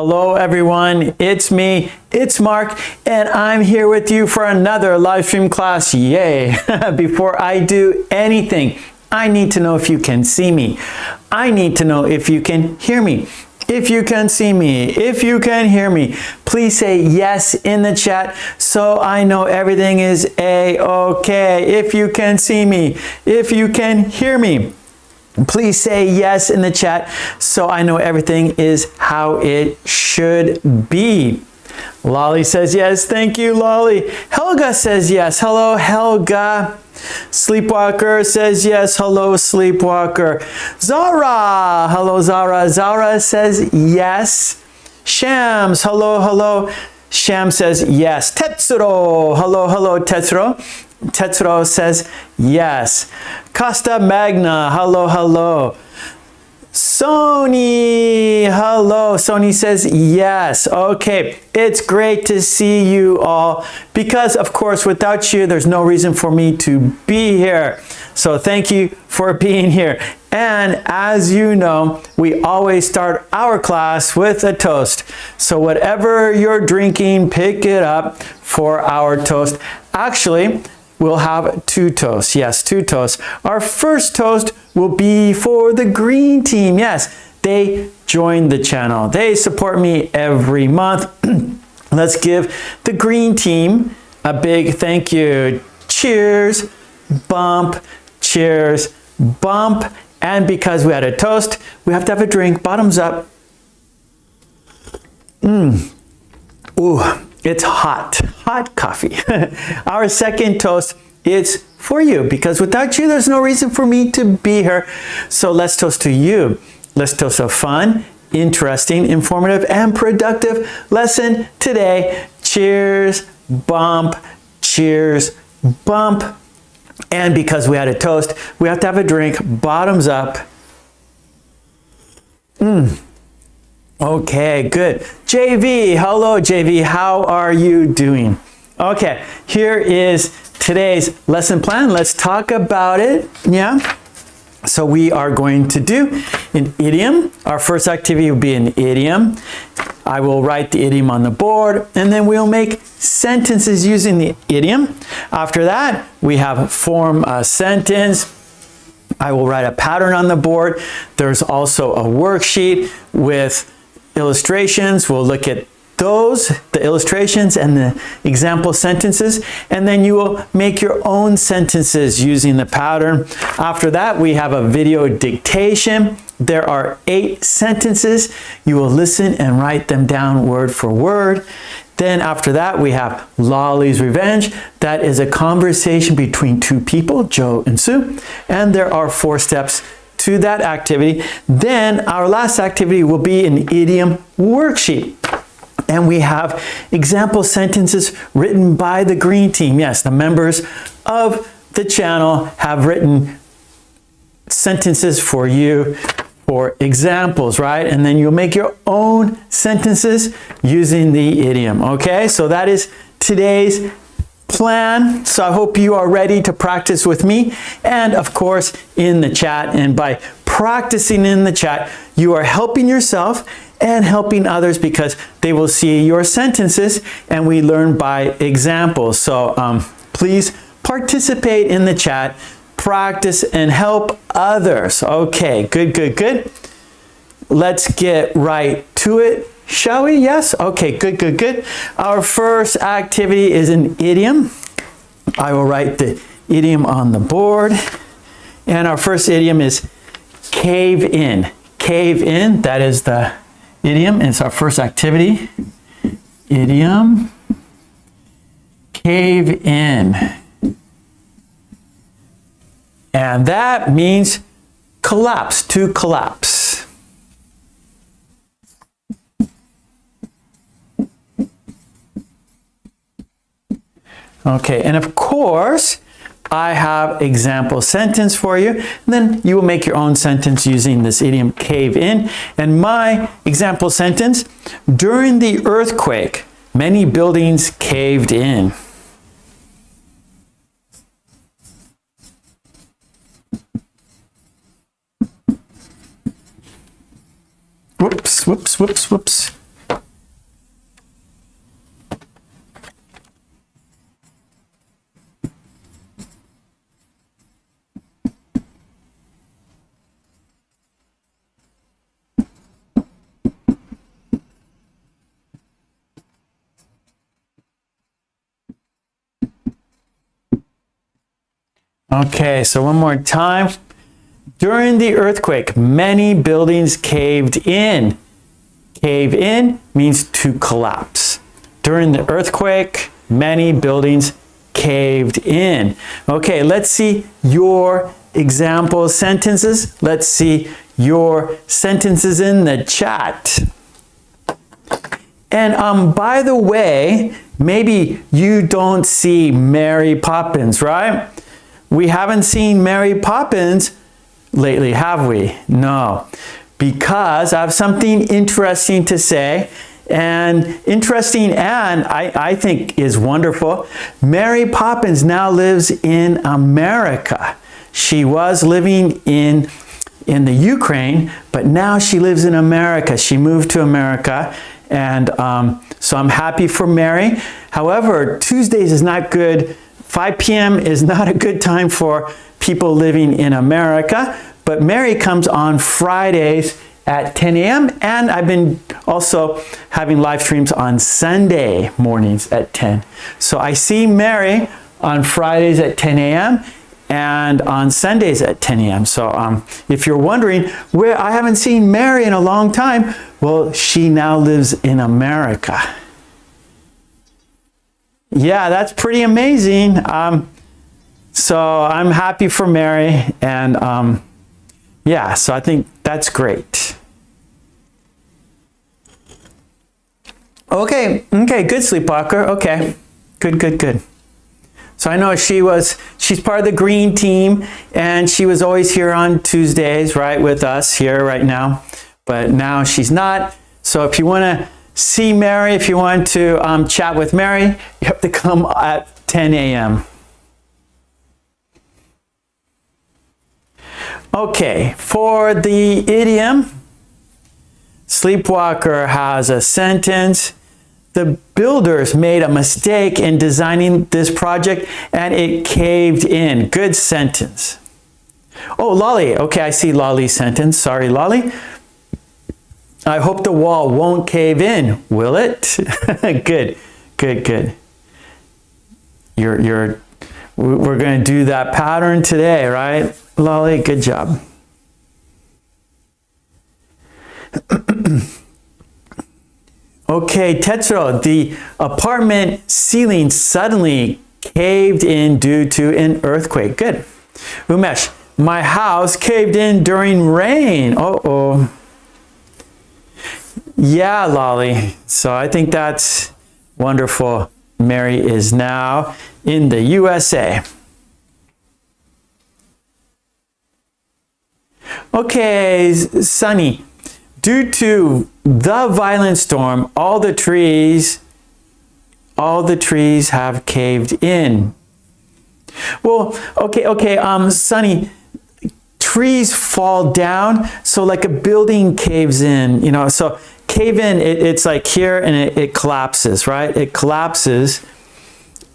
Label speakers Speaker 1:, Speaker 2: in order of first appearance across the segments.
Speaker 1: Hello everyone, it's me, it's Mark, and I'm here with you for another live stream class. Yay! Before I do anything, I need to know if you can see me. I need to know if you can hear me. If you can see me, if you can hear me, please say yes in the chat so I know everything is A-okay. If you can see me, if you can hear me, please say yes in the chat so I know everything is how it should be. Lolly says yes. Thank you, Lolly. Helga says yes. Hello, Helga. Sleepwalker says yes. Hello, Sleepwalker. Zara. Hello, Zara. Zara says yes. Shams. Hello, hello. Sham says yes. Tetsuro. Hello, hello, Tetsuro. Tetsuro says yes. Costa Magna, hello, hello. Sony, hello. Sony says yes. Okay, it's great to see you all because, of course, without you, there's no reason for me to be here. So thank you for being here. And as you know, we always start our class with a toast. So whatever you're drinking, pick it up for our toast. Actually, we'll have two toasts. Yes, two toasts. Our first toast will be for the green team. Yes, they joined the channel. They support me every month. Let's give the green team a big thank you. Cheers, bump, cheers, bump. And because we had a toast, we have to have a drink. Bottoms up. Ooh. It's hot, hot coffee. Our second toast is for you because without you, there's no reason for me to be here. So let's toast to you. Let's toast a fun, interesting, informative, and productive lesson today. Cheers, bump, cheers, bump. And because we had a toast, we have to have a drink. Bottoms up. Okay, good. JV, hello JV, how are you doing? Okay, here is today's lesson plan. Let's talk about it. Yeah. So we are going to do an idiom. Our first activity will be an idiom. I will write the idiom on the board and then we'll make sentences using the idiom. After that, we have form a sentence. I will write a pattern on the board. There's also a worksheet with illustrations. We'll look at those, the illustrations and the example sentences, and then you will make your own sentences using the pattern. After that, we have a video dictation. There are 8 sentences. You will listen and write them down word for word. Then after that, we have Lolly's Revenge. That is a conversation between two people, Joe and Sue, and there are 4 steps to that activity. Then our last activity will be an idiom worksheet. And we have example sentences written by the green team. Yes, the members of the channel have written sentences for you for examples, right? And then you'll make your own sentences using the idiom. Okay, so that is today's plan. So I hope you are ready to practice with me and of course in the chat. And by practicing in the chat, you are helping yourself and helping others because they will see your sentences and we learn by examples. So please participate in the chat, practice and help others. Okay, good, good, good. Let's get right to it. Shall we? Yes? Okay, good, good, good. Our first activity is an idiom. I will write the idiom on the board. And our first idiom is cave in. Cave in, that is the idiom. It's our first activity. Idiom, cave in. And that means collapse, to collapse. Okay, and of course, I have example sentence for you. And then you will make your own sentence using this idiom cave in. And my example sentence, during the earthquake, many buildings caved in. Whoops, whoops, whoops, whoops. Okay, so one more time. During the earthquake, many buildings caved in. Cave in means to collapse. During the earthquake, many buildings caved in. Okay, let's see your example sentences. Let's see your sentences in the chat. And by the way, maybe you don't see Mary Poppins, right? We haven't seen Mary Poppins lately, have we? No, because I have something interesting to say. And interesting, and I think is wonderful. Mary Poppins now lives in America. She was living in the Ukraine, but now she lives in America. She moved to America, and so I'm happy for Mary. However, Tuesdays is not good. 5 p.m. is not a good time for people living in America, but Mary comes on Fridays at 10 a.m. and I've been also having live streams on Sunday mornings at 10. So I see Mary on Fridays at 10 a.m. and on Sundays at 10 a.m. So if you're wondering where I haven't seen Mary in a long time, well, she now lives in America. Yeah, that's pretty amazing. So I'm happy for Mary, and yeah, so I think that's great. Okay, good, Sleepwalker. Okay, good. So I know she's part of the green team, and she was always here on Tuesdays, right, with us here right now, but now she's not. So if you want to see Mary, if you want to chat with Mary, you have to come at 10 a.m. Okay, for the idiom, Sleepwalker has a sentence. The builders made a mistake in designing this project and it caved in. Good sentence. Oh, Lolly. Okay, I see Lolly's sentence. Sorry, Lolly. I hope the wall won't cave in, will it? Good. We're going to do that pattern today, right? Lolly, good job. Okay, Tetsuro, the apartment ceiling suddenly caved in due to an earthquake. Good. Umesh, my house caved in during rain. Uh-oh. Yeah, Lolly. So I think that's wonderful. Mary is now in the USA. Okay, Sunny. Due to the violent storm, all the trees have caved in. Well, okay, Sunny, trees fall down, so like a building caves in, you know, so cave in, it's like here and it collapses, right? It collapses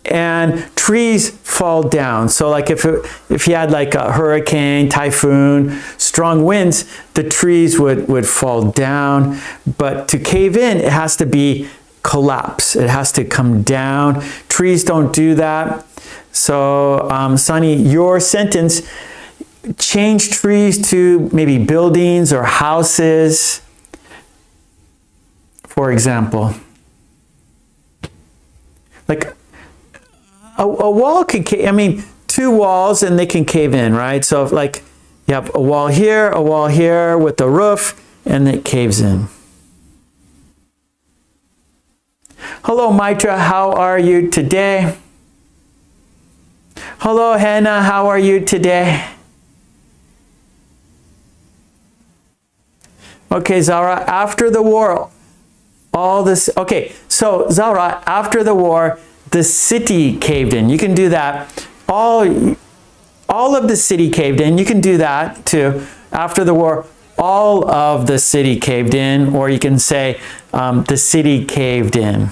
Speaker 1: and trees fall down. So like if you had like a hurricane, typhoon, strong winds, the trees would fall down. But to cave in, it has to be collapse. It has to come down. Trees don't do that. So Sunny, your sentence, change trees to maybe buildings or houses, for example. Like a wall could cave, I mean, two walls and they can cave in, right? So if like you have a wall here with the roof and it caves in. Hello, Mitra, how are you today? Hello, Hannah, how are you today? Okay, Zara, after the war, okay, so Zara, after the war, the city caved in. You can do that. All of the city caved in. You can do that too. After the war, all of the city caved in, or you can say the city caved in.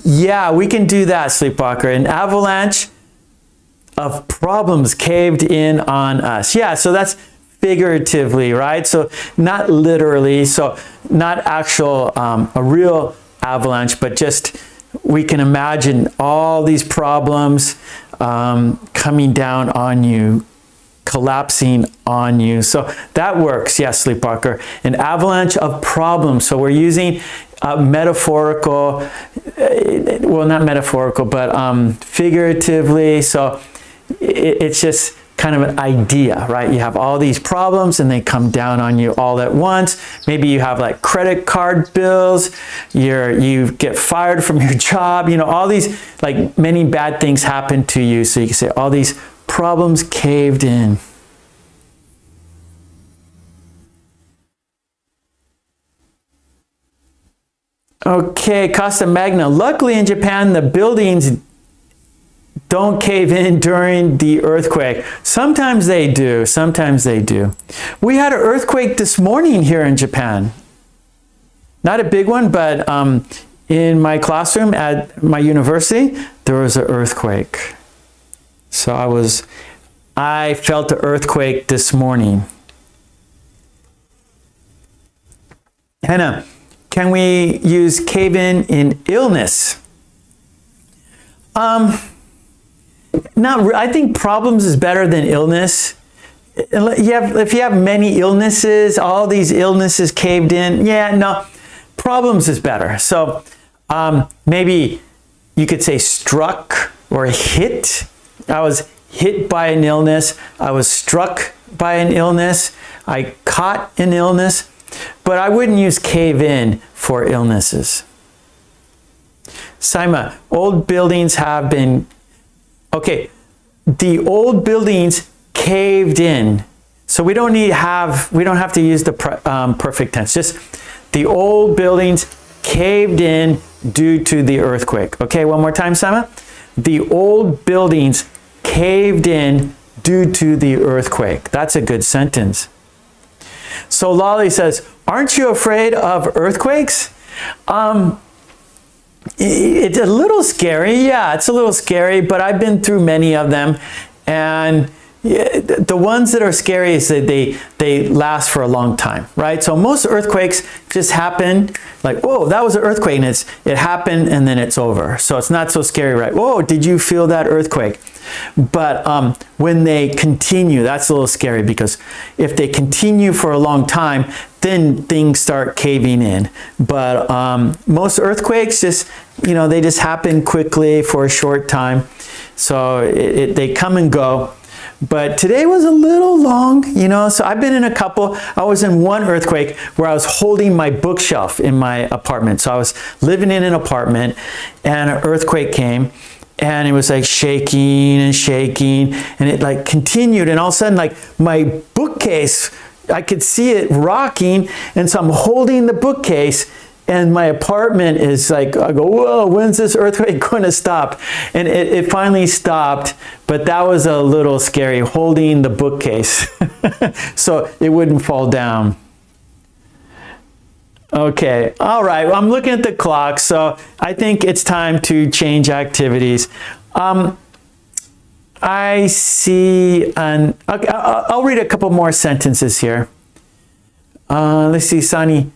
Speaker 1: Yeah, we can do that, Sleepwalker. An avalanche of problems caved in on us. Yeah, so that's figuratively, right? So not literally, so not actual, a real avalanche, but just we can imagine all these problems coming down on you, collapsing on you. So that works, yes, Sleepwalker. An avalanche of problems. So we're using metaphorical, well, not metaphorical, but figuratively. So it's just kind of an idea, right? You have all these problems and they come down on you all at once. Maybe you have like credit card bills, you get fired from your job, you know, all these, like many bad things happen to you. So you can say all these problems caved in. Okay, Costa Magna. Luckily in Japan, the buildings don't cave in during the earthquake. Sometimes they do. Sometimes they do. We had an earthquake this morning here in Japan. Not a big one, but in my classroom at my university, there was an earthquake. So I felt the earthquake this morning. Hannah, can we use cave in illness? I think problems is better than illness. If you have many illnesses, all these illnesses caved in, yeah, no, problems is better. So maybe you could say struck or hit. I was hit by an illness. I was struck by an illness. I caught an illness. But I wouldn't use cave in for illnesses. Saima, old buildings have been... Okay, the old buildings caved in. So we don't have to use the perfect tense. Just the old buildings caved in due to the earthquake. Okay, one more time, Saima. The old buildings caved in due to the earthquake. That's a good sentence. So Lolly says, aren't you afraid of earthquakes? It's a little scary. Yeah, it's a little scary, but I've been through many of them. And the ones that are scary is that they last for a long time, right? So most earthquakes just happen like, whoa, that was an earthquake, and it happened and then it's over. So it's not so scary, right? Whoa, did you feel that earthquake? But when they continue, that's a little scary, because if they continue for a long time, then things start caving in. But most earthquakes just, they just happen quickly for a short time. So they come and go. But today was a little long, so I've been in a couple. I was in one earthquake where I was holding my bookshelf in my apartment. So I was living in an apartment and an earthquake came, and it was like shaking and shaking, and it like continued, and all of a sudden like my bookcase, I could see it rocking, and so I'm holding the bookcase, and my apartment is like, I go, whoa, when's this earthquake going to stop? And it finally stopped, but that was a little scary, holding the bookcase so it wouldn't fall down. Okay, all right, well, I'm looking at the clock, so I think it's time to change activities. I see, okay, I'll read a couple more sentences here. Let's see, Sani.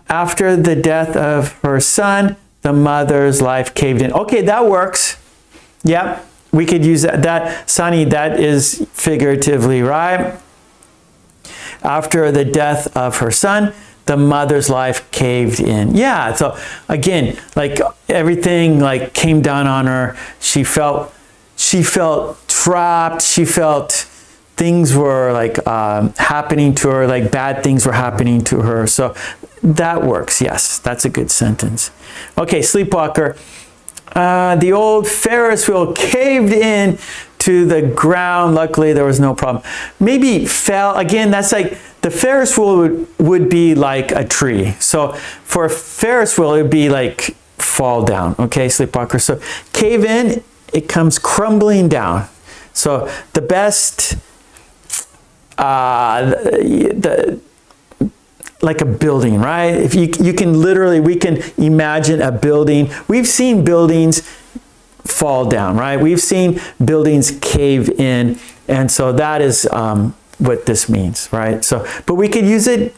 Speaker 1: After the death of her son, the mother's life caved in. Okay, that works. Yep, we could use that. Sani, that is figuratively, right? After the death of her son, the mother's life caved in. Yeah, so again, like everything like came down on her. She felt trapped. She felt things were like happening to her, like bad things were happening to her. So that works. Yes, that's a good sentence. Okay, Sleepwalker. The old Ferris wheel caved in to the ground. Luckily, there was no problem. Maybe fell. Again, that's like the Ferris wheel would be like a tree. So for a Ferris wheel, it would be like fall down. Okay, Sleepwalker. So cave in, it comes crumbling down. So the best, like a building, right? If you can literally, we can imagine a building. We've seen buildings fall down, right? We've seen buildings cave in. And so that is what this means, right? So, but we could use it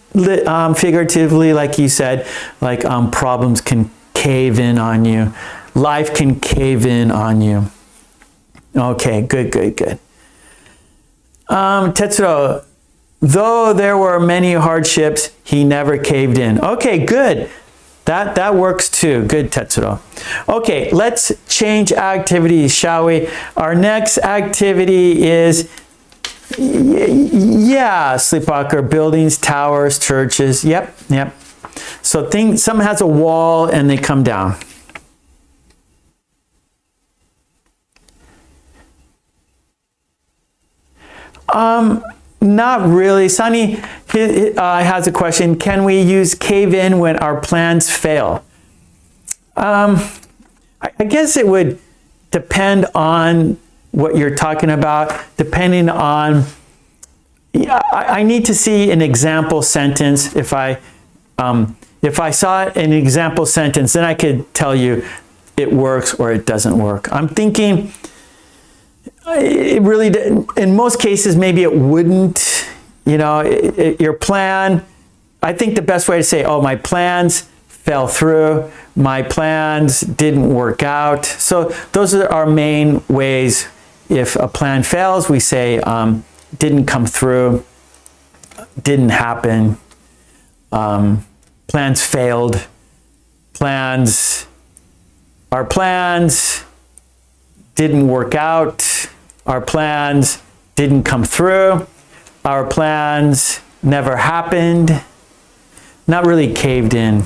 Speaker 1: figuratively, like you said, like problems can cave in on you. Life can cave in on you. Okay, good. Tetsuro, though there were many hardships, he never caved in. Okay, good. That works too. Good, Tetsuro. Okay, let's change activities, shall we? Our next activity is, sleepwalker, buildings, towers, churches. Yep. So something has a wall and they come down. Not really. Sunny has a question. Can we use cave in when our plans fail? I guess it would depend on what you're talking about, depending on, I need to see an example sentence. If I saw an example sentence, then I could tell you it works or it doesn't work. I'm thinking, it really, in most cases, maybe it wouldn't, your plan. I think the best way to say, oh, my plans fell through, my plans didn't work out. So those are our main ways. If a plan fails, we say didn't come through, didn't happen, plans failed, our plans didn't work out, our plans didn't come through, our plans never happened, not really caved in.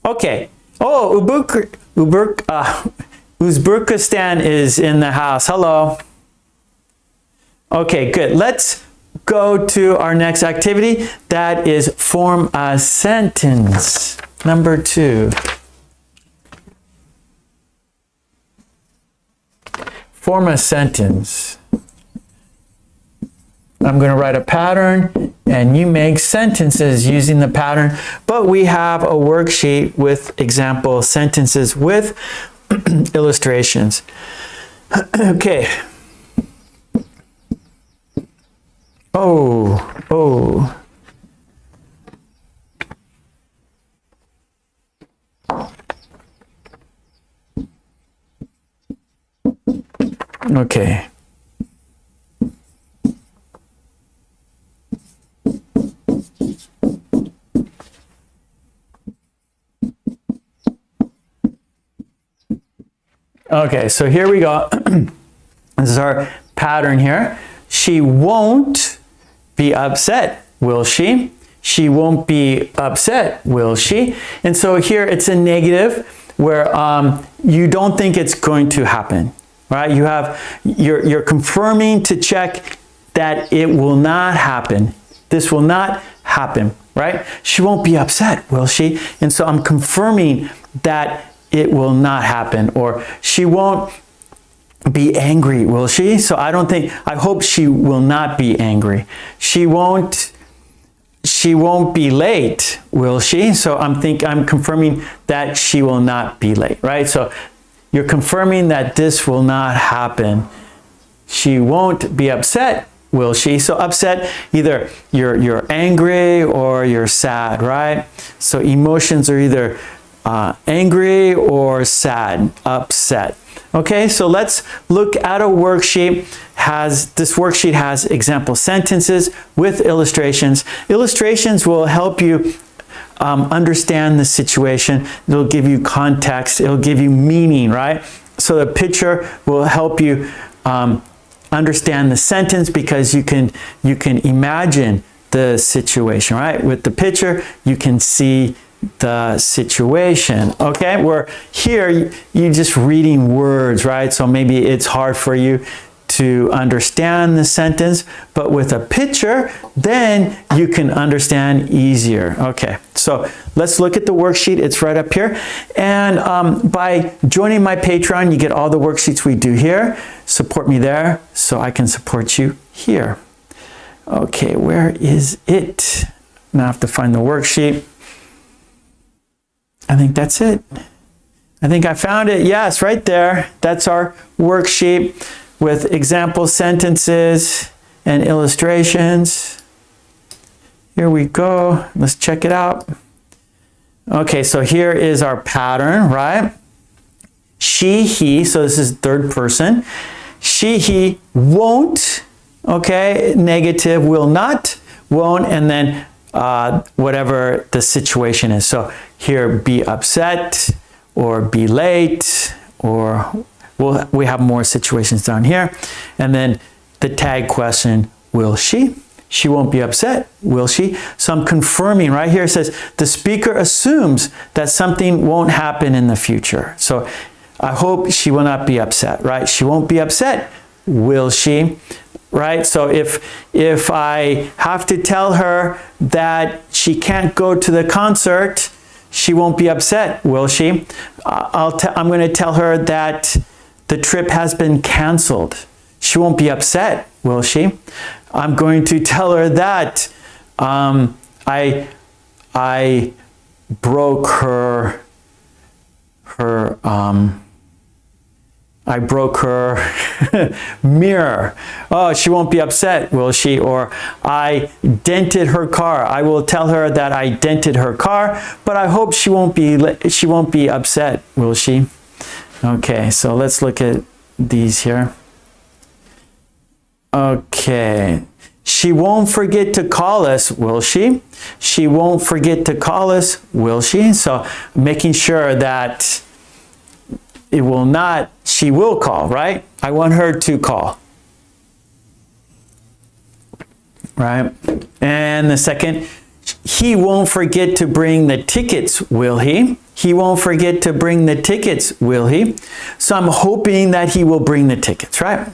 Speaker 1: Okay. Oh, Uzbekistan is in the house. Hello. Okay, good. Let's go to our next activity. That is form a sentence. Number 2. Form a sentence. I'm going to write a pattern and you make sentences using the pattern, but we have a worksheet with example sentences with illustrations. Okay. Oh. Okay. Okay, so here we go. This is our pattern here. She won't be upset, will she? She won't be upset, will she? And so here it's a negative where you don't think it's going to happen, right? You're confirming to check that it will not happen. This will not happen, right? She won't be upset, will she? And so I'm confirming that it will not happen. Or she won't be angry, will she? So I hope she will not be angry. She won't be late, will she? So I'm confirming that she will not be late, right? So you're confirming that this will not happen. She won't be upset, will she? So upset, either you're angry or you're sad, right? So emotions are either angry or sad, upset. Okay, so let's look at a worksheet. This worksheet has example sentences with illustrations. Illustrations will help you understand the situation. It'll give you context. It'll give you meaning, right? So the picture will help you understand the sentence because you can imagine the situation, right? With the picture, you can see the situation. Okay, where here you're just reading words, right? So maybe it's hard for you to understand the sentence, but with a picture, then you can understand easier. Okay, so let's look at the worksheet. It's right up here. And by joining my Patreon, you get all the worksheets we do here. Support me there so I can support you here. Okay, where is it? Now I have to find the worksheet. I think that's it. I think I found it. Yes, right there. That's our worksheet with example sentences and illustrations. Here we go. Let's check it out. Okay, so here is our pattern, right? She, he, so this is third person. She, he won't, okay, negative, will not, won't, and then whatever the situation is. So here, be upset, or be late, or we have more situations down here. And then the tag question, will she? She won't be upset, will she? So I'm confirming right here. It says the speaker assumes that something won't happen in the future. So I hope she will not be upset, right? She won't be upset, will she? Right? So if I have to tell her that she can't go to the concert, she won't be upset, will she? I'm going to tell her that the trip has been canceled. She won't be upset, will she? I'm going to tell her that I broke her mirror. Oh, she won't be upset, will she? Or I dented her car. I will tell her that I dented her car, but I hope she won't be upset, will she? Okay, so let's look at these here. Okay. She won't forget to call us, will she? She won't forget to call us, will she? So making sure that it will not, she will call, right? I want her to call. Right? And the second, he won't forget to bring the tickets, will he? He won't forget to bring the tickets, will he? So I'm hoping that he will bring the tickets, right?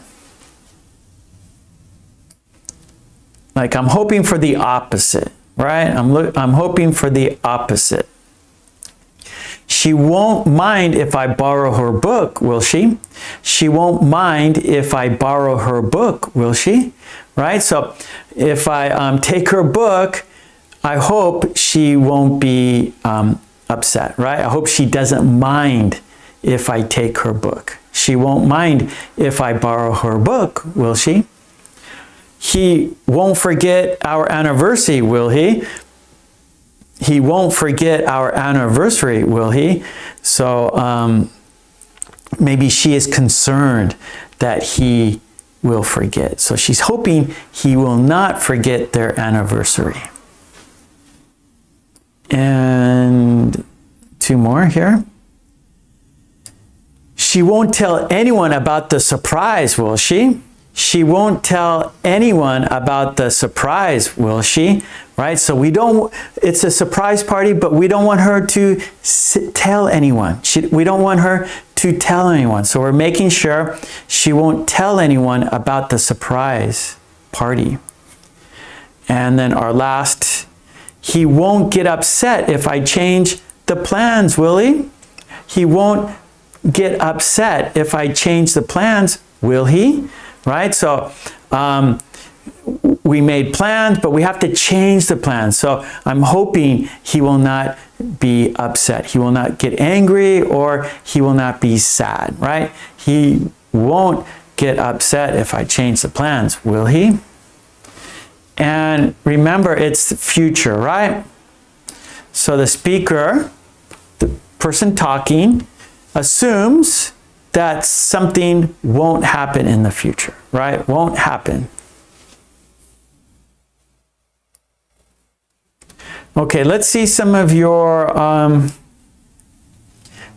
Speaker 1: Like I'm hoping for the opposite, right? I'm hoping for the opposite. She won't mind if I borrow her book, will she? She won't mind if I borrow her book, will she? Right? So if I take her book, I hope she won't be upset, right? I hope she doesn't mind if I take her book. She won't mind if I borrow her book, will she? He won't forget our anniversary, will he? He won't forget our anniversary, will he? So maybe she is concerned that he will forget. So she's hoping he will not forget their anniversary. And two more here. She won't tell anyone about the surprise, will she? She won't tell anyone about the surprise, will she? Right? So it's a surprise party, but we don't want her to tell anyone. We don't want her to tell anyone. So we're making sure she won't tell anyone about the surprise party. And then our last, he won't get upset if I change the plans, will he? He won't get upset if I change the plans, will he? Right? So we made plans, but we have to change the plans. So I'm hoping he will not be upset. He will not get angry, or he will not be sad, right? He won't get upset if I change the plans, will he? And remember, it's the future, right? So the speaker, the person talking, assumes that something won't happen in the future, right? Won't happen. Okay, let's see some of your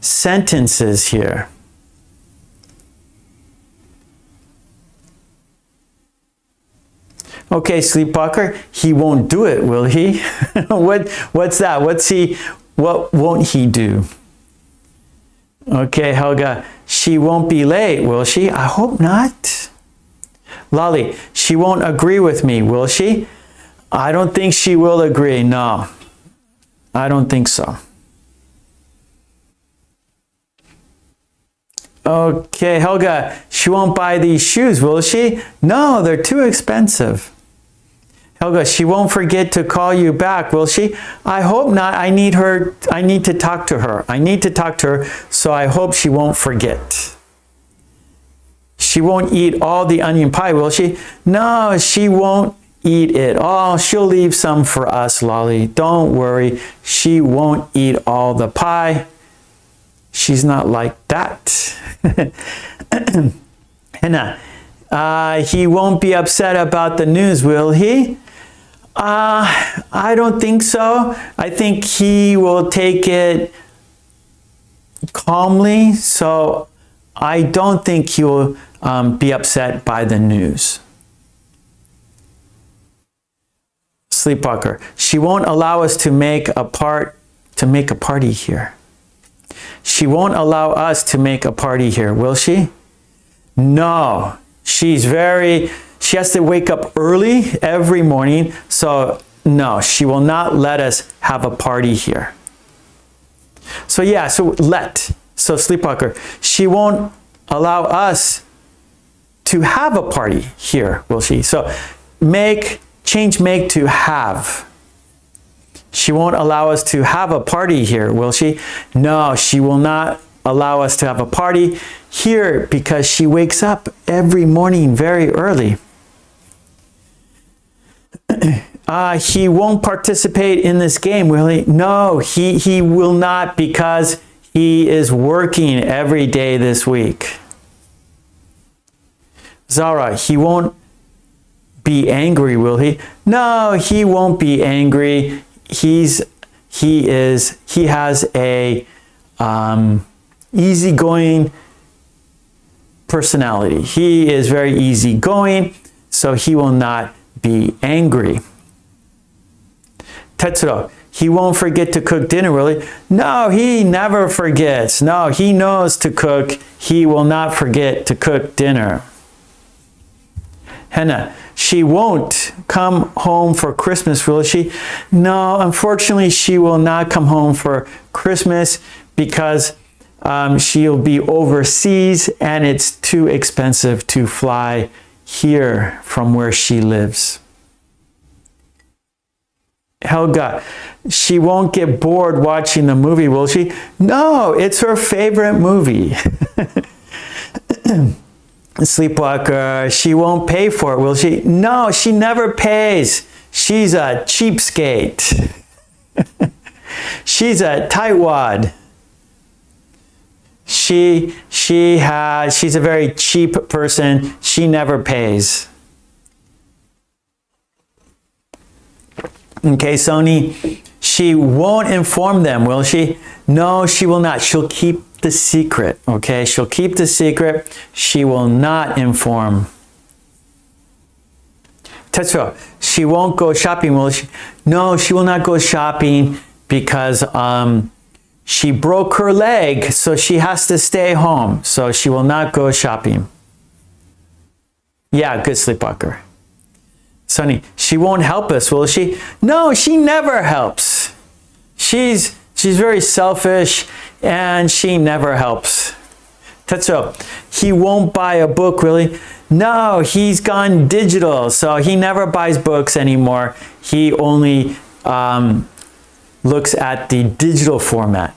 Speaker 1: sentences here. Okay, Sleepwalker, he won't do it, will he? What's that? What won't he do? Okay, Helga, she won't be late, will she? I hope not. Lolly, she won't agree with me, will she? I don't think she will agree. No, I don't think so. Okay, Helga, she won't buy these shoes, will she? No, they're too expensive. Helga, she won't forget to call you back, will she? I hope not. I need to talk to her. I need to talk to her, so I hope she won't forget. she won't eat all the onion pie, will she? No, she won't eat it all. She'll leave some for us, Lolly. Don't worry. She won't eat all the pie. She's not like that. Hannah, he won't be upset about the news, will he? I don't think so. I think he will take it calmly. So I don't think he will be upset by the news. Sleepwalker, she won't allow us to make a party here. She won't allow us to make a party here, will she? No. She has to wake up early every morning. So no, she will not let us have a party here. So yeah, so Sleepwalker, she won't allow us to have a party here, will she? So change make to have. She won't allow us to have a party here, will she? No, she will not allow us to have a party here because she wakes up every morning very early. He won't participate in this game, will he? No, he will not because he is working every day this week. Zara, he won't be angry, will he? No, he won't be angry. He has a easygoing personality. He is very easygoing, so he will not be angry. Tetsuro, he won't forget to cook dinner, will he? No, he never forgets. No, he knows to cook. He will not forget to cook dinner. Henna, she won't come home for Christmas, will she? No, unfortunately, she will not come home for Christmas because she'll be overseas and it's too expensive to fly here from where she lives. Helga, she won't get bored watching the movie, will she? No, it's her favorite movie. Sleepwalker, she won't pay for it, will she? No, she never pays. She's a cheapskate. She's a tightwad. She's a very cheap person. She never pays. Okay, Sony, she won't inform them, will she? No, she will not. She'll keep the secret, okay? She'll keep the secret. She will not inform. Tetsuo, she won't go shopping, will she? No, she will not go shopping because she broke her leg, so she has to stay home. So she will not go shopping. Yeah, good Sleepwalker. Sunny, she won't help us, will she? No, she never helps. She's very selfish and she never helps. Tetsuo, he won't buy a book, really? No, he's gone digital, so he never buys books anymore. He only looks at the digital format.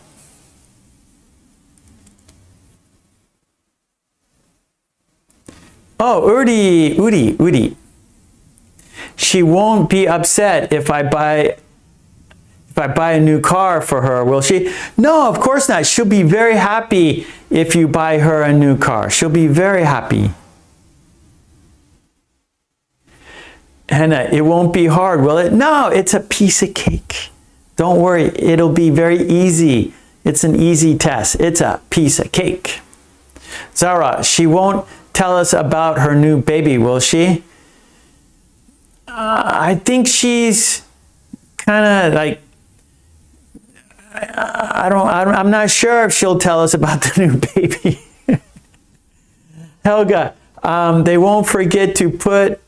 Speaker 1: Oh, Udi. She won't be upset if I buy a new car for her, will she? No, of course not. She'll be very happy if you buy her a new car. She'll be very happy. Hannah, it won't be hard, will it? No, it's a piece of cake. Don't worry, it'll be very easy. It's an easy test. It's a piece of cake. Zara, she won't tell us about her new baby, will she? I think she's kind of like, I'm not sure if she'll tell us about the new baby. Helga, they won't forget to put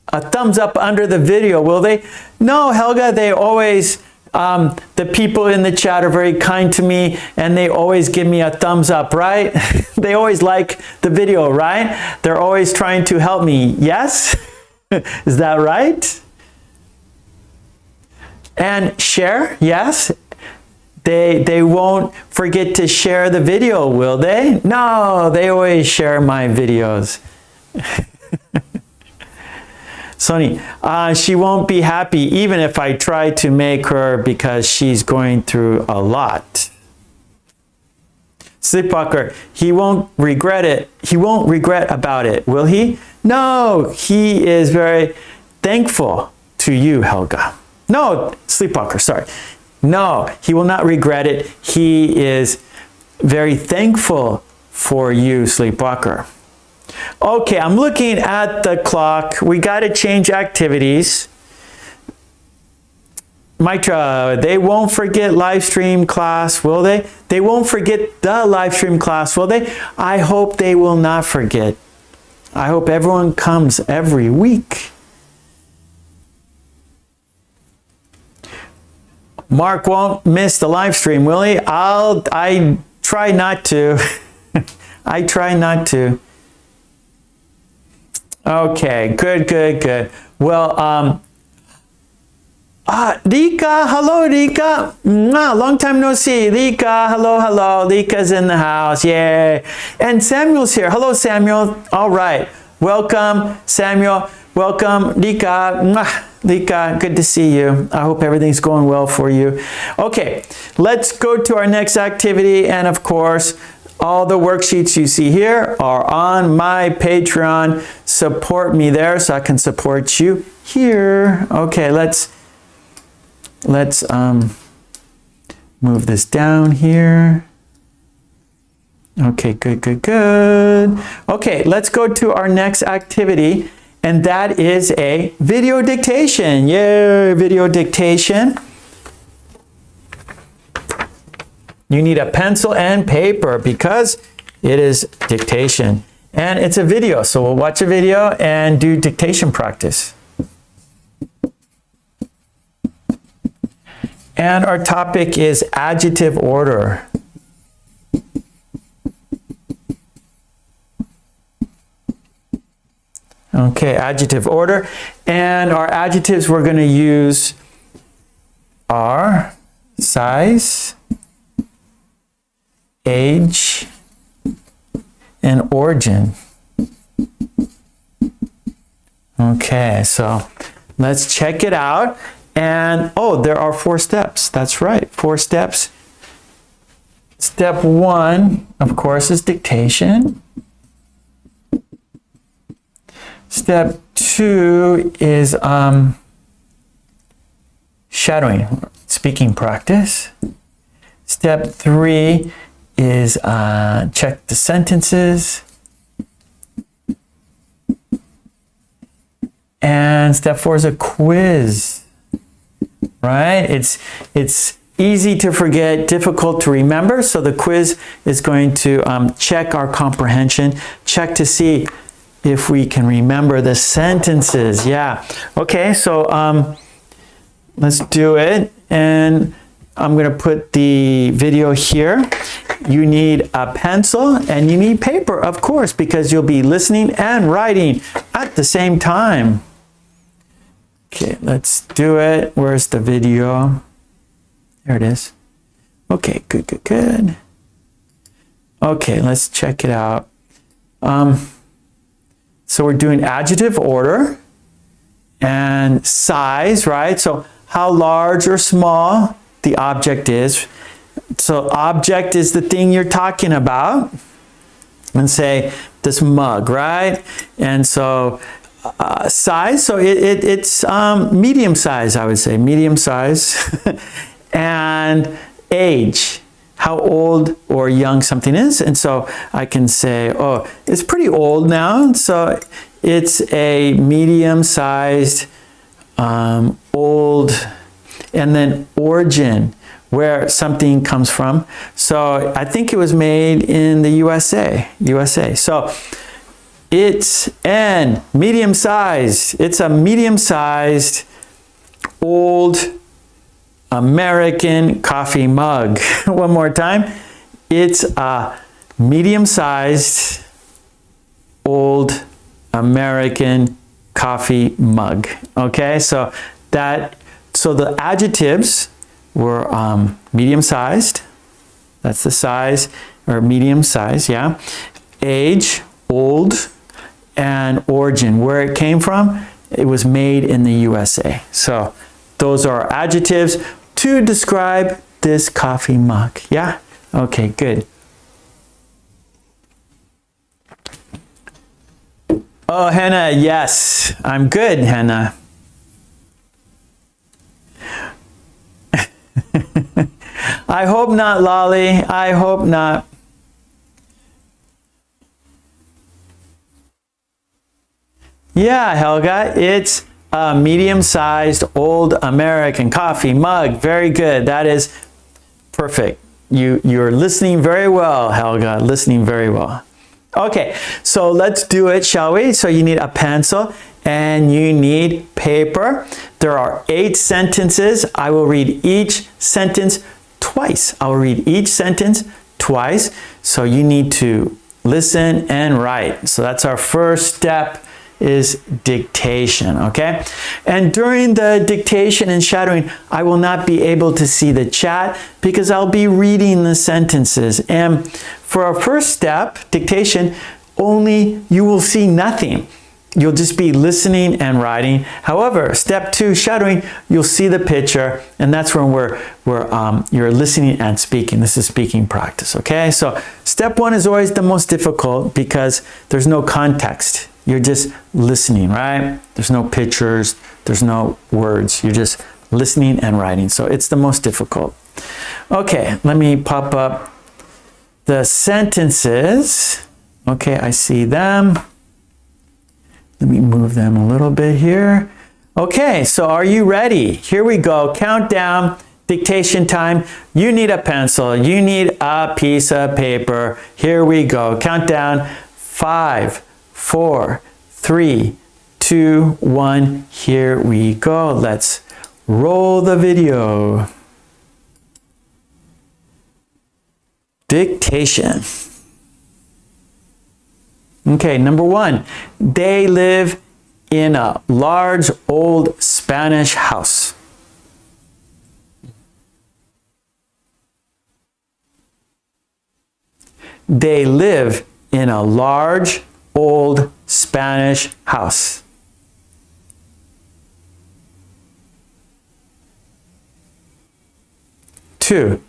Speaker 1: a thumbs up under the video, will they? No, Helga, they always, the people in the chat are very kind to me and they always give me a thumbs up, right? They always like the video, right? They're always trying to help me, yes? Is that right? And share, yes? They won't forget to share the video, will they? No, they always share my videos. Sonny, she won't be happy even if I try to make her because she's going through a lot. Sleepwalker, he won't regret it. He won't regret about it, will he? No, he is very thankful to you, Helga. No, Sleepwalker, sorry. No, he will not regret it. He is very thankful for you, Sleepwalker. Okay, I'm looking at the clock. We got to change activities. Mitra, they won't forget live stream class, will they? They won't forget the live stream class, will they? I hope they will not forget. I hope everyone comes every week. Mark won't miss the live stream, will he? I try not to. I try not to. Okay, good. Well, Rika, hello, Rika. Long time no see. Rika, hello. Rika's in the house, yay. And Samuel's here. Hello, Samuel. All right, welcome, Samuel. Welcome, Rika. Rika, good to see you. I hope everything's going well for you. Okay, let's go to our next activity. And of course, all the worksheets you see here are on my Patreon. Support me there so I can support you here. Okay, let's move this down here. Okay, good. Okay, let's go to our next activity, and that is a video dictation. Yay, video dictation. You need a pencil and paper because it is dictation. And it's a video, so we'll watch a video and do dictation practice. And our topic is adjective order. Okay, adjective order. And our adjectives we're going to use are size, age, and origin. Okay, so let's check it out. And oh, there are 4 steps. That's right, 4 steps. Step 1, of course, is dictation. Step 2 is shadowing, speaking practice. Step 3 is check the sentences. And step 4 is a quiz, right? It's easy to forget, difficult to remember. So the quiz is going to check our comprehension, check to see if we can remember the sentences. Yeah. Okay, so let's do it. And I'm going to put the video here. You need a pencil and you need paper, of course, because you'll be listening and writing at the same time. Okay, let's do it. Where's the video? There it is. Okay, good. Okay, let's check it out. So we're doing adjective order and size, right? So how large or small the object is. So object is the thing you're talking about. And say this mug, right? And so size, so it's medium size, I would say, medium size. And age, how old or young something is. And so I can say, oh, it's pretty old now. So it's a medium-sized, old, and then origin, where something comes from. So I think it was made in the USA. So it's an medium-sized. It's a medium-sized, old American coffee mug. One more time. It's a medium-sized, old American coffee mug. Okay, so the adjectives were medium-sized. That's the size, or medium size, yeah. Age, old, and origin, where it came from, it was made in the USA. So those are adjectives to describe this coffee mug, yeah? Okay, good. Oh, Hannah, yes, I'm good, Hannah. I hope not, Lolly. I hope not. Yeah, Helga, it's a medium-sized old American coffee mug. Very good. That is perfect. You're listening very well, Helga. Listening very well. Okay, so let's do it, shall we? So you need a pencil and you need paper. There are 8 sentences. I will read each sentence twice. I will read each sentence twice. So you need to listen and write. So that's our first step, is dictation, okay? And during the dictation and shadowing, I will not be able to see the chat because I'll be reading the sentences. And for our first step, dictation, only you will see nothing. You'll just be listening and writing. However, step 2, shadowing, you'll see the picture, and that's when you're listening and speaking. This is speaking practice, okay? So step 1 is always the most difficult because there's no context. You're just listening, right? There's no pictures, there's no words. You're just listening and writing. So it's the most difficult. Okay, let me pop up the sentences. Okay, I see them. Let me move them a little bit here. Okay, so are you ready? Here we go. Countdown, dictation time. You need a pencil. You need a piece of paper. Here we go. Countdown. 5, 4, 3, 2, 1. Here we go. Let's roll the video. Dictation. Okay, number 1. They live in a large old Spanish house. They live in a large old Spanish house. Two,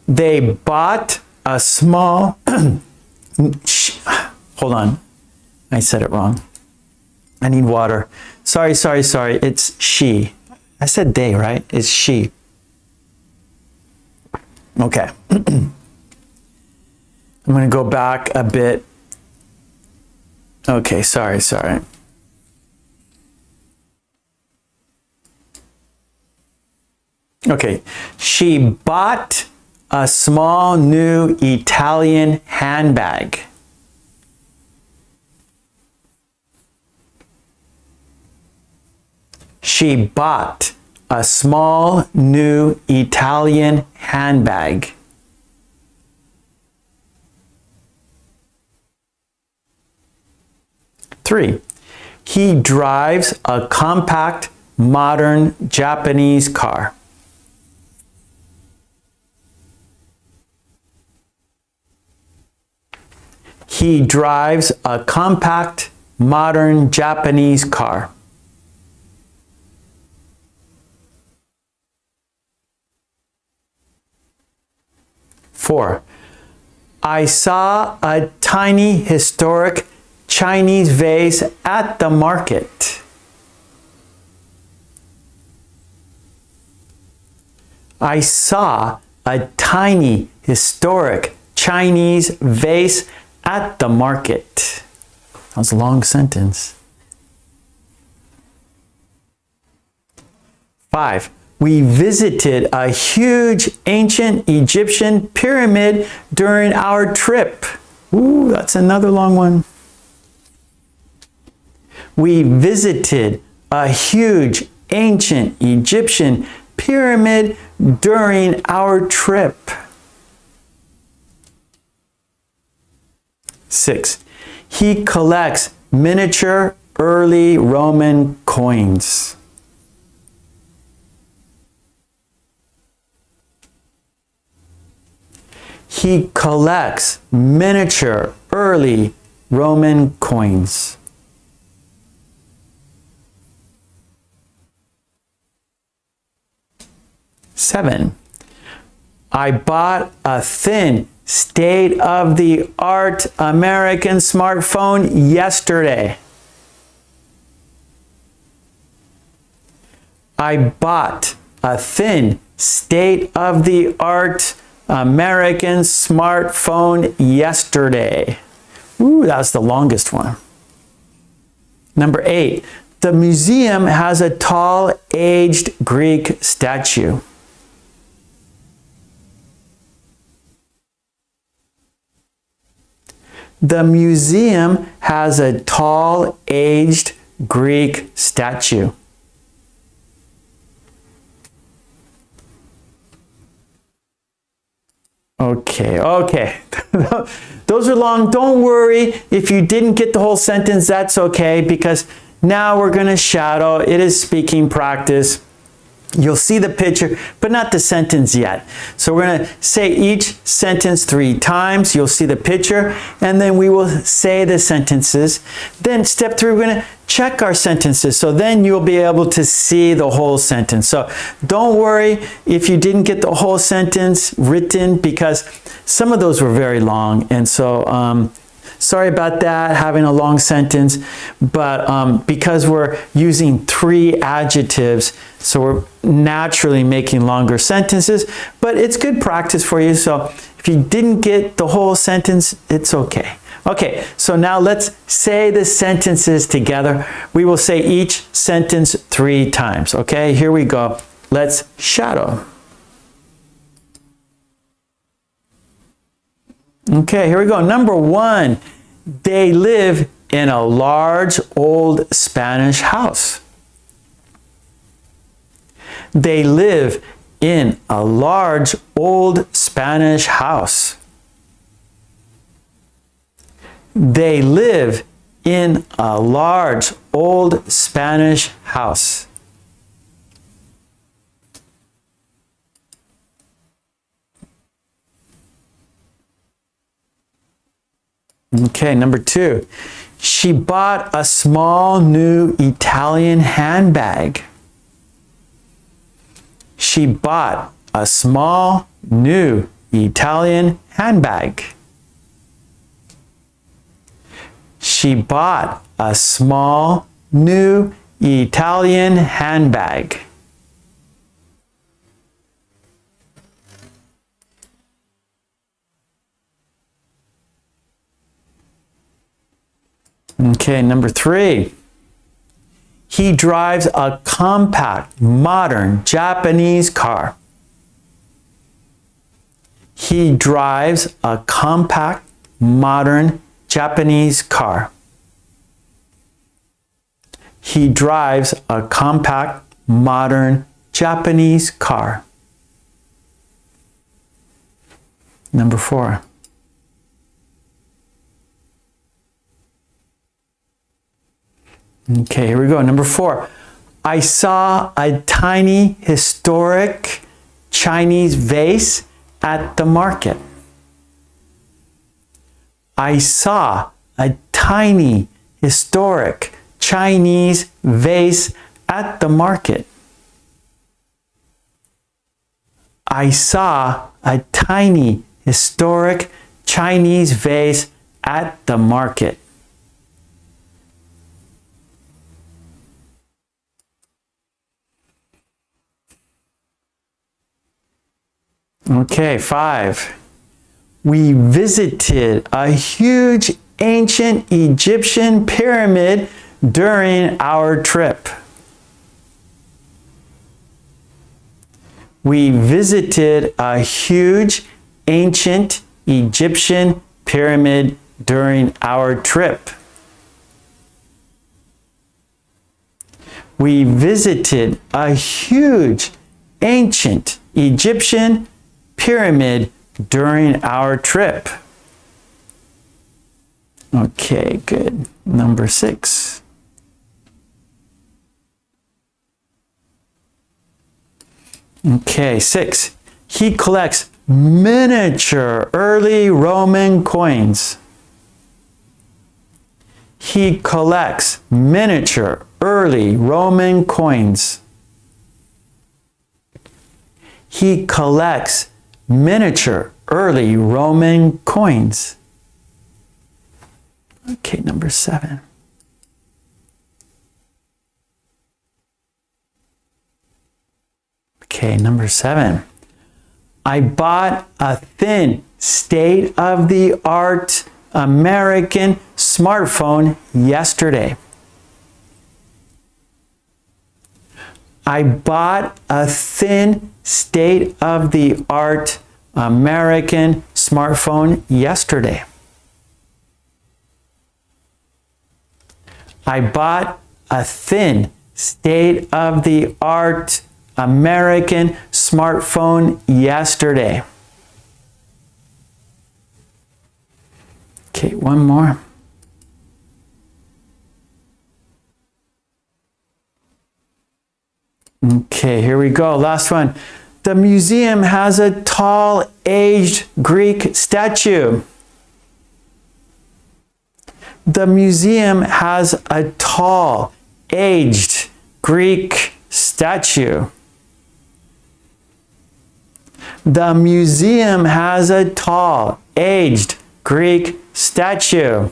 Speaker 1: they bought a small, hold on, I said it wrong. I need water. Sorry, it's she. I said they, right? It's she. Okay. I'm going to go back a bit. Okay, sorry. Okay, she bought a small new Italian handbag. She bought a small new Italian handbag. Three, he drives a compact, modern Japanese car. He drives a compact, modern Japanese car. Four, I saw a tiny historic Chinese vase at the market. I saw a tiny historic Chinese vase at the market. That was a long sentence. 5. We visited a huge ancient Egyptian pyramid during our trip. Ooh, that's another long one. We visited a huge ancient Egyptian pyramid during our trip. 6. He collects miniature early Roman coins. He collects miniature early Roman coins. Seven, I bought a thin, state-of-the-art American smartphone yesterday. I bought a thin, state-of-the-art American smartphone yesterday. Ooh, that was the longest one. Number 8, the museum has a tall, aged Greek statue. The museum has a tall, aged Greek statue. Okay. Those are long. Don't worry if you didn't get the whole sentence, that's okay, because now we're going to shadow. It is speaking practice. You'll see the picture, but not the sentence yet. So we're going to say each sentence 3 times. You'll see the picture, and then we will say the sentences. Then step 3, we're going to check our sentences. So then you'll be able to see the whole sentence. So don't worry if you didn't get the whole sentence written, because some of those were very long. And so sorry about that, having a long sentence, but because we're using 3 adjectives, so we're naturally making longer sentences, but it's good practice for you. So if you didn't get the whole sentence, it's okay. Okay, so now let's say the sentences together. We will say each sentence 3 times. Okay, here we go. Let's shadow. Okay, here we go. Number 1, they live in a large old Spanish house. They live in a large old Spanish house. They live in a large old Spanish house. Okay, number 2. She bought a small new Italian handbag. She bought a small new Italian handbag. She bought a small new Italian handbag. Okay, number 3. He drives a compact, modern Japanese car. He drives a compact, modern Japanese car. He drives a compact, modern Japanese car. Number 4. Okay, here we go. Number 4. I saw a tiny historic Chinese vase at the market. I saw a tiny historic Chinese vase at the market. I saw a tiny historic Chinese vase at the market. Okay, 5. We visited a huge ancient Egyptian pyramid during our trip. We visited a huge ancient Egyptian pyramid during our trip. We visited a huge ancient Egyptian pyramid during our trip. Okay, good. Number 6. Okay, 6. He collects miniature early Roman coins. He collects miniature early Roman coins. He collects miniature early Roman coins. Okay, number 7. Okay, number 7. I bought a thin, state-of-the-art American smartphone yesterday. I bought a thin, state-of-the-art American smartphone yesterday. I bought a thin, state-of-the-art American smartphone yesterday. Okay, one more. Okay, here we go. Last one. The museum has a tall, aged Greek statue. The museum has a tall, aged Greek statue. The museum has a tall, aged Greek statue.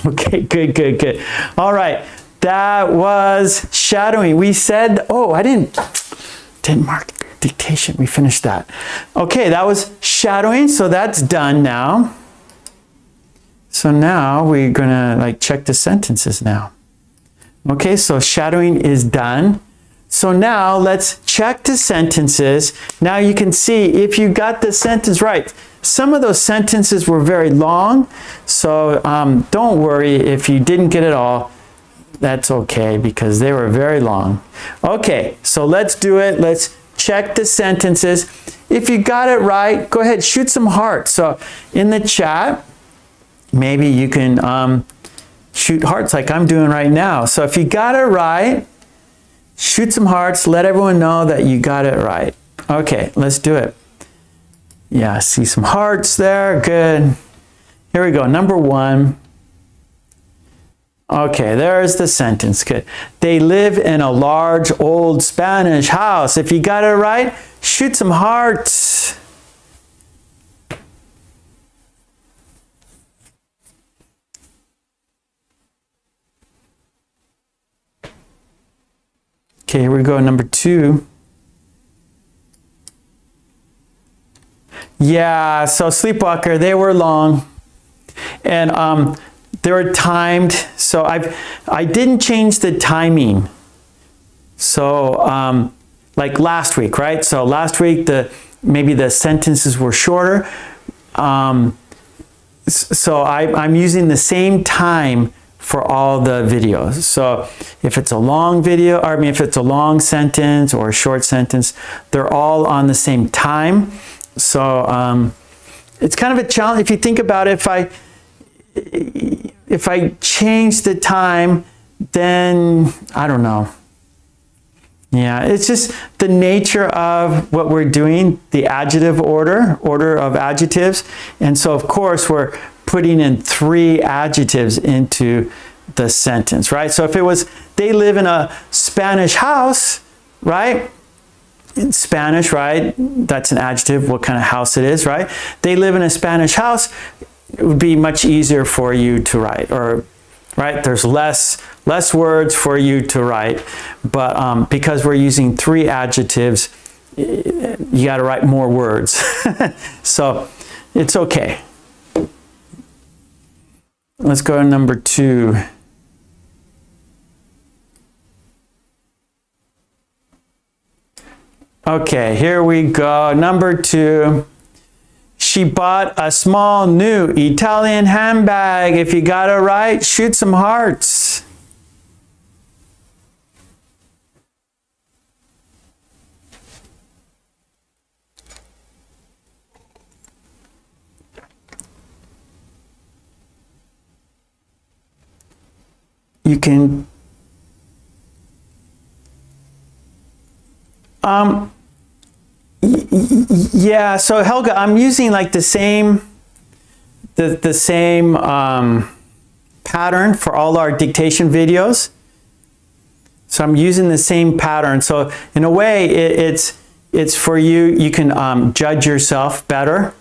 Speaker 1: Okay, good. All right, that was shadowing. We said, oh, I didn't mark dictation. We finished that. Okay, that was shadowing, so that's done now. So now we're gonna check the sentences now. Okay, so shadowing is done. So now let's check the sentences. Now you can see if you got the sentence right. Some of those sentences were very long, so don't worry if you didn't get it all. That's okay because they were very long. Okay, so let's do it. Let's check the sentences. If you got it right, go ahead, shoot some hearts. So in the chat, maybe you can shoot hearts like I'm doing right now. So if you got it right, shoot some hearts. Let everyone know that you got it right. Okay, let's do it. Yeah, I see some hearts there. Good. Here we go. Number 1. Okay, there's the sentence. Good. They live in a large old Spanish house. If you got it right, shoot some hearts. Okay, here we go. Number 2. Yeah, so Sleepwalker, they were long. And they were timed. So I didn't change the timing. So like last week, right? So last week maybe the sentences were shorter. So I'm using the same time for all the videos. So if it's a long video, or if it's a long sentence or a short sentence, they're all on the same time. So it's kind of a challenge. If you think about it, if I change the time, then I don't know. Yeah, it's just the nature of what we're doing, the adjective order of adjectives. And so of course we're putting in 3 adjectives into the sentence, right? So if it was, they live in a Spanish house, right? In Spanish, right? That's an adjective, what kind of house it is, right? They live in a Spanish house. It would be much easier for you to write, or right? There's less words for you to write, but because we're using 3 adjectives, you got to write more words. So it's okay. Let's go to number 2. Okay, here we go. Number 2. She bought a small new Italian handbag. If you got it right, shoot some hearts. You can Yeah, so Helga, I'm using like the same pattern for all our dictation videos. So I'm using the same pattern. So in a way, it's for you. You can judge yourself better.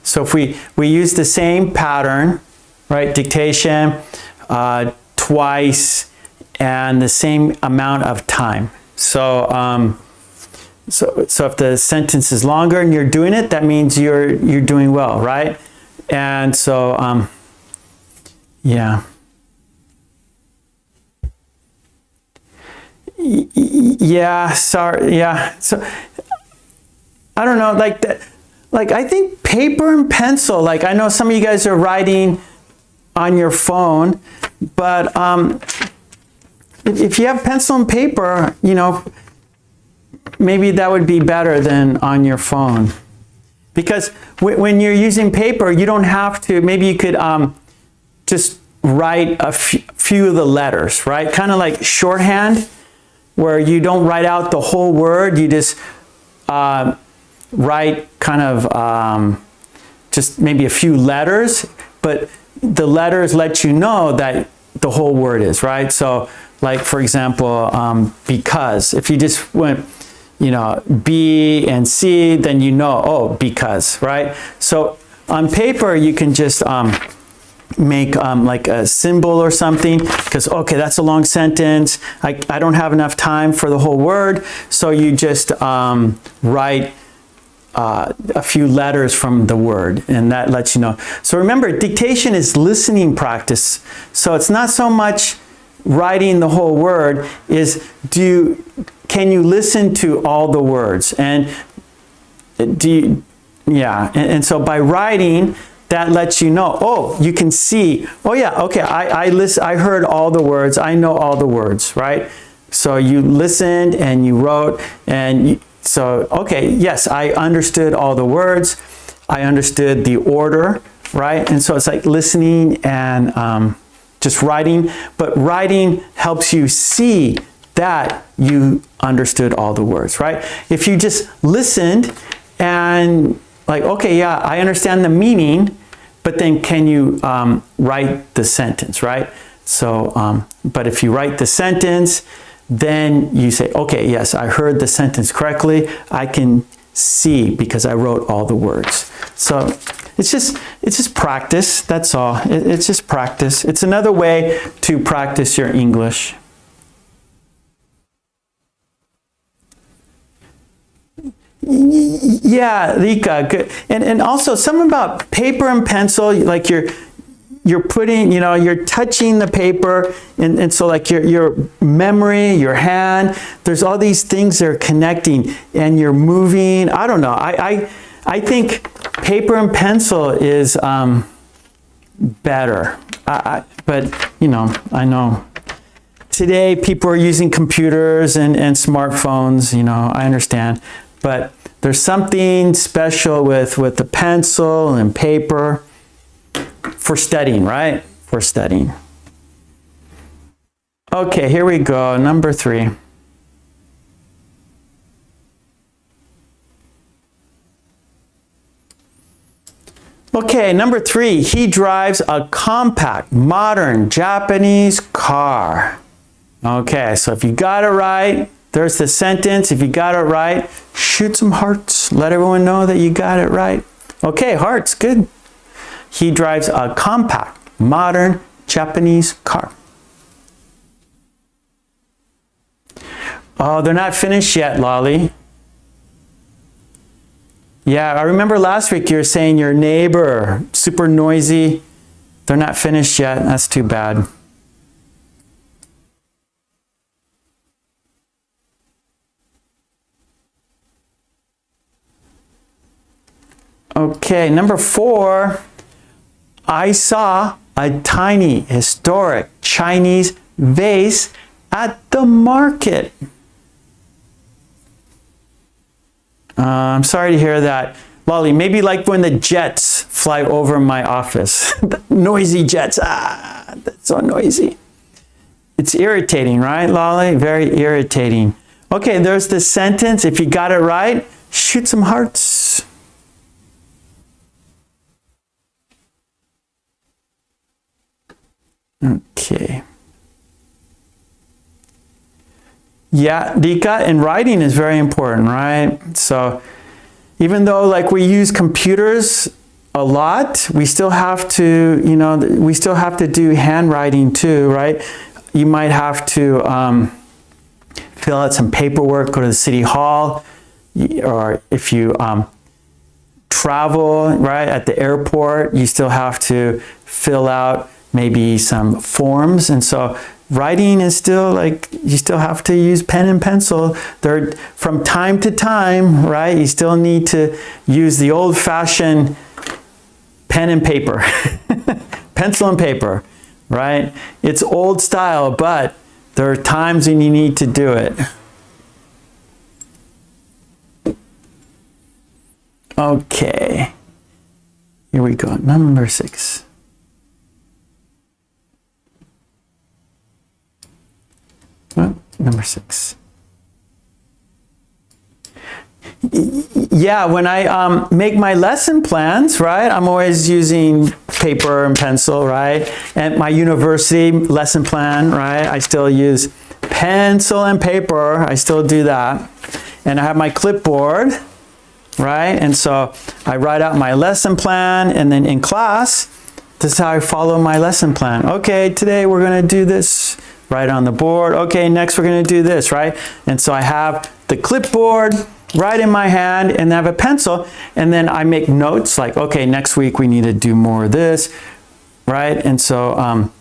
Speaker 1: So if we use the same pattern, right? Dictation twice and the same amount of time. So so if the sentence is longer and you're doing it, that means you're doing well, right? And so yeah. Yeah, sorry. Yeah. So I don't know, like that. Like I think paper and pencil. Like I know some of you guys are writing on your phone, but if you have pencil and paper, you know, maybe that would be better than on your phone. Because when you're using paper, you don't have to. Maybe you could just write a few of the letters, right? Kind of like shorthand, where you don't write out the whole word, you just write kind of just maybe a few letters, but the letters let you know that the whole word is, right? So like, for example, because, if you just went, you know, B and C, then you know, oh, because, right? So on paper, you can just make like a symbol or something, because okay, that's a long sentence, I don't have enough time for the whole word, so you just write a few letters from the word, and that lets you know. So remember, dictation is listening practice, so it's not so much writing the whole word, is can you listen to all the words, and and so by writing, that lets you know, oh, you can see, oh yeah, okay, I heard all the words, I know all the words, right? So you listened and you wrote, and so, okay, yes, I understood all the words, I understood the order, right? And so it's like listening and just writing, but writing helps you see that you understood all the words, right? If you just listened and like, okay, yeah, I understand the meaning, but then can you write the sentence, right? So, but if you write the sentence, then you say, okay, yes, I heard the sentence correctly. I can see because I wrote all the words. So it's just practice. That's all. It's just practice. It's another way to practice your English. Yeah, Rika, good. And also something about paper and pencil, like you're putting, you know, you're touching the paper, and so like your memory, your hand, there's all these things that are connecting, and you're moving. I don't know. I think paper and pencil is better. But you know, I know today people are using computers and smartphones. You know, I understand, but there's something special with the pencil and paper for studying, right? For studying. Okay, here we go. Number 3. Okay, number 3. He drives a compact, modern Japanese car. Okay, so if you got it right, there's the sentence. If you got it right, shoot some hearts. Let everyone know that you got it right. Okay, hearts, good. He drives a compact, modern Japanese car. Oh, they're not finished yet, Lolly. Yeah, I remember last week you were saying your neighbor, super noisy. They're not finished yet. That's too bad. Okay, number 4. I saw a tiny historic Chinese vase at the market. I'm sorry to hear that. Lolly, maybe like when the jets fly over my office. The noisy jets. Ah, that's so noisy. It's irritating, right, Lolly? Very irritating. Okay, there's the sentence. If you got it right, shoot some hearts. Okay. Yeah, Dika, and writing is very important, right? So even though like we use computers a lot, we still have to, you know, we still have to do handwriting too, right? You might have to fill out some paperwork, go to the city hall, or if you travel, right, at the airport, you still have to fill out maybe some forms. And so writing is still like, you still have to use pen and pencil. They're, from time to time, right, you still need to use the old-fashioned pen and paper, pencil and paper, right? It's old style, but there are times when you need to do it. Okay, here we go, number 6. Well, number 6. Yeah, when I make my lesson plans, right, I'm always using paper and pencil, right? And my university lesson plan, right, I still use pencil and paper. I still do that. And I have my clipboard, right? And so I write out my lesson plan, and then in class, this is how I follow my lesson plan. Okay, today we're going to do this, right on the board. Okay, next we're going to do this, right? And so I have the clipboard right in my hand, and I have a pencil, and then I make notes like, okay, next week we need to do more of this, right? And so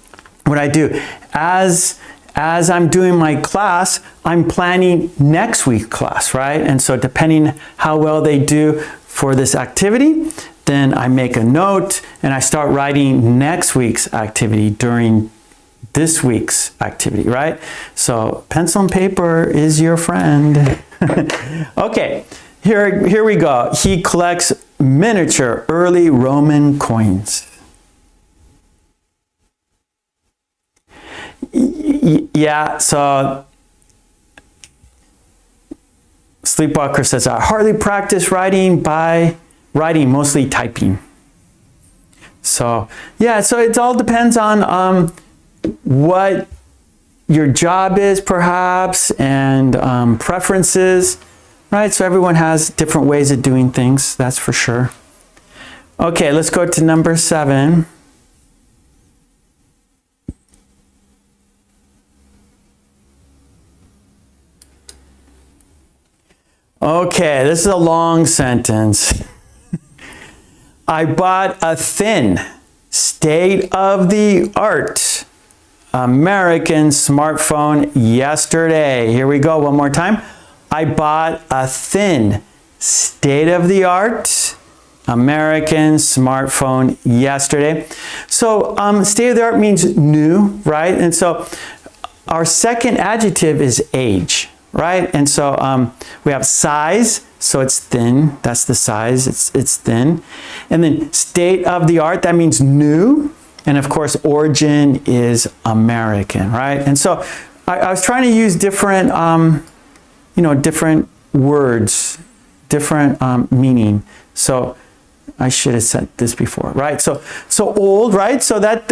Speaker 1: what I do, as I'm doing my class, I'm planning next week's class, right? And so depending how well they do for this activity, then I make a note and I start writing next week's activity during this week's activity, right? So pencil and paper is your friend. Okay, here we go. He collects miniature early Roman coins. Yeah, so Sleepwalker says, I hardly practice writing by writing, mostly typing. So yeah, so it all depends on what your job is perhaps, and preferences, right? So everyone has different ways of doing things, that's for sure. Okay, let's go to number 7. Okay, this is a long sentence. I bought a thin, state-of-the-art American smartphone yesterday. Here we go, one more time. I bought a thin, state-of-the-art American smartphone yesterday. So state-of-the-art means new, right? And so our second adjective is age, right? And so we have size, so it's thin, that's the size, it's thin. And then state-of-the-art, that means new. And of course, origin is American, right? And so I was trying to use different, you know, different words, different meaning. So I should have said this before, right? So old, right? So that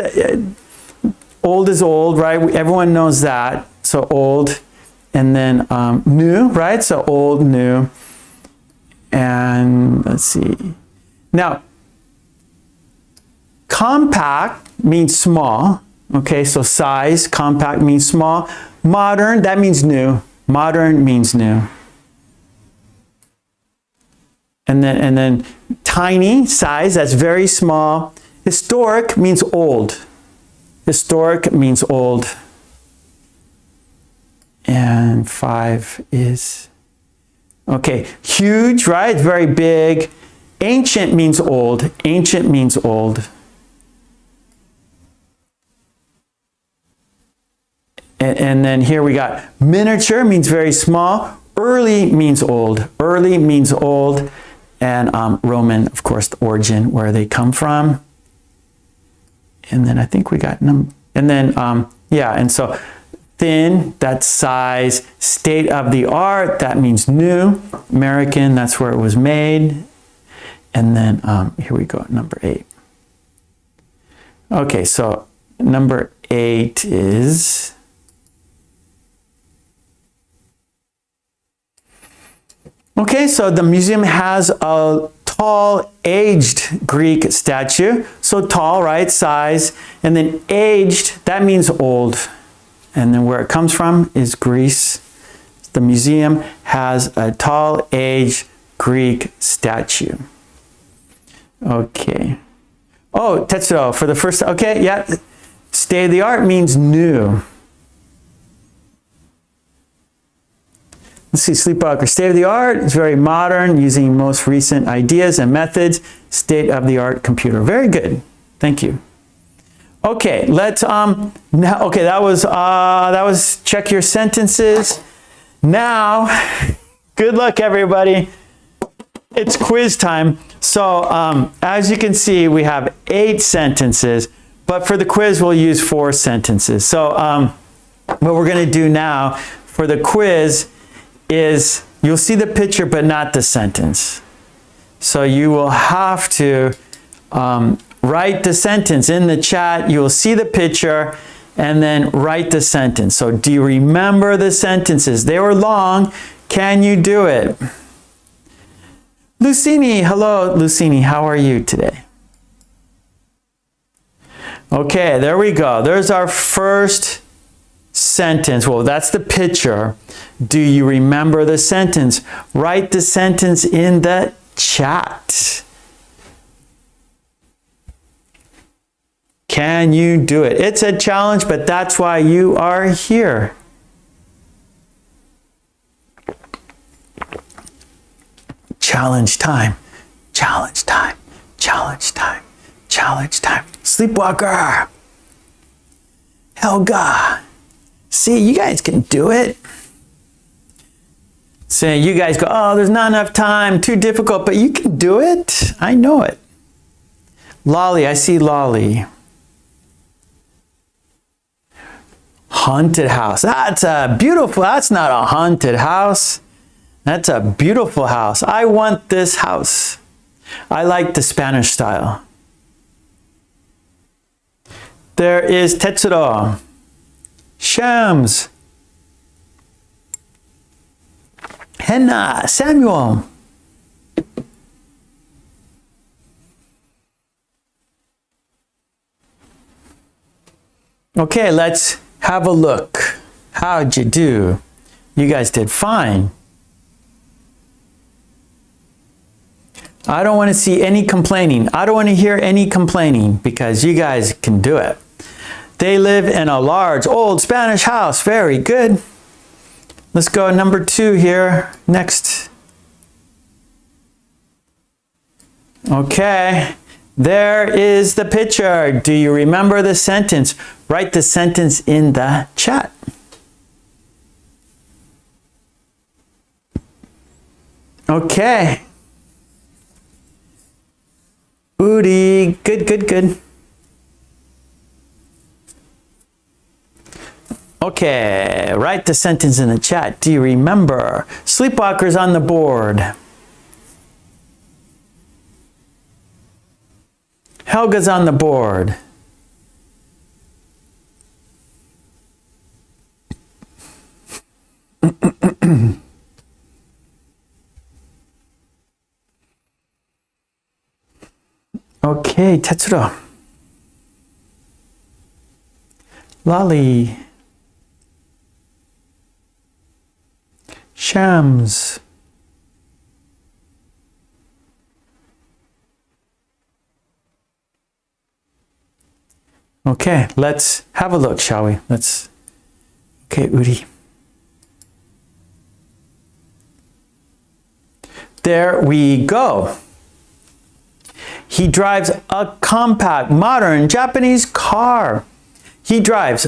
Speaker 1: old is old, right? Everyone knows that. So old, and then new, right? So old, new, and let's see. Now, compact means small, okay? So size, compact means small. Modern, that means new. Modern means new. And then tiny, size, that's very small. Historic means old. Historic means old. And 5 is, okay, huge, right? Very big. Ancient means old. Ancient means old. And then here we got miniature means very small. Early means old. Early means old. And Roman, of course, the origin, where they come from. And then I think we got and then yeah, and so thin, that's size. State of the art, that means new. American, that's where it was made. And then here we go, number 8. Okay, so number 8 is. Okay, so the museum has a tall, aged Greek statue. So tall, right, size, and then aged, that means old. And then where it comes from is Greece. The museum has a tall, aged Greek statue. Okay. Oh, Tetsuro, for the first, okay, yeah. State of the art means new. Let's see, Sleepwalker. State of the art is very modern, using most recent ideas and methods. State of the art computer. Very good. Thank you. Okay, let's now. Okay, that was check your sentences. Now, good luck, everybody. It's quiz time. So as you can see, we have 8 sentences, but for the quiz, we'll use 4 sentences. So what we're going to do now for the quiz is you'll see the picture, but not the sentence. So you will have to write the sentence in the chat. You will see the picture and then write the sentence. So do you remember the sentences? They were long. Can you do it? Lucini, hello, Lucini. How are you today? Okay, there we go. There's our first sentence. Well, that's the picture. Do you remember the sentence? Write the sentence in the chat. Can you do it? It's a challenge, but that's why you are here. Challenge time. Challenge time. Challenge time. Challenge time. Sleepwalker. Helga. See, you guys can do it. Say, you guys go, oh, there's not enough time, too difficult, but you can do it. I know it. Lolly, I see Lolly. Haunted house. That's a beautiful, that's not a haunted house. That's a beautiful house. I want this house. I like the Spanish style. There is Tetsuro. Shams. Henna. Samuel. Okay, let's have a look. How'd you do? You guys did fine. I don't want to see any complaining. I don't want to hear any complaining because you guys can do it. They live in a large old Spanish house. Very good. Let's go number 2 here. Next. Okay. There is the picture. Do you remember the sentence? Write the sentence in the chat. Okay. Udi, good, good, good. Okay, write the sentence in the chat. Do you remember? Sleepwalker's on the board. Helga's on the board. Okay, Tetsuro. Lolly. Shams. Okay, let's have a look, shall we? Okay, Udi. There we go. He drives a compact, modern Japanese car. He drives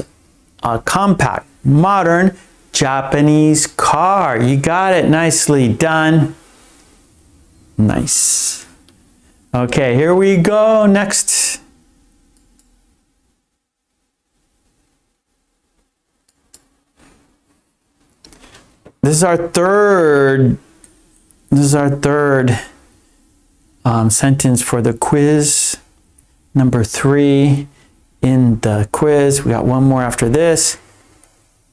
Speaker 1: a compact, modern Japanese car. You got it. Nicely done. Nice. Okay, here we go. Next. This is our third sentence for the quiz. Number 3. in the quiz. We got one more after this.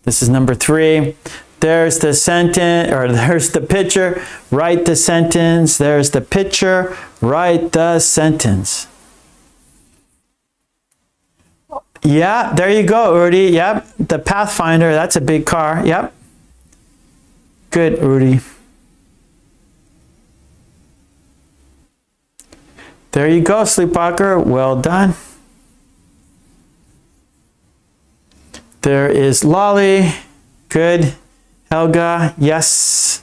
Speaker 1: This is number 3. There's the sentence, or there's the picture. Write the sentence. There's the picture. Write the sentence. Yeah, there you go, Udi. Yep, the Pathfinder, that's a big car. Yep. Good, Udi. There you go, Sleepwalker. Well done. There is Lolly. Good. Helga, yes.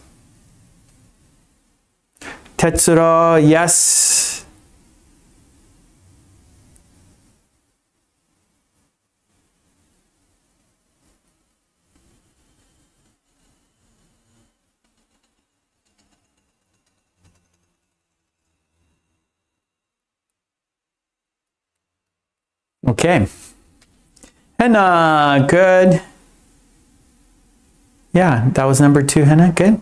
Speaker 1: Tetsuro, yes. Okay. Henna, good. Yeah, that was number 2, Henna, good.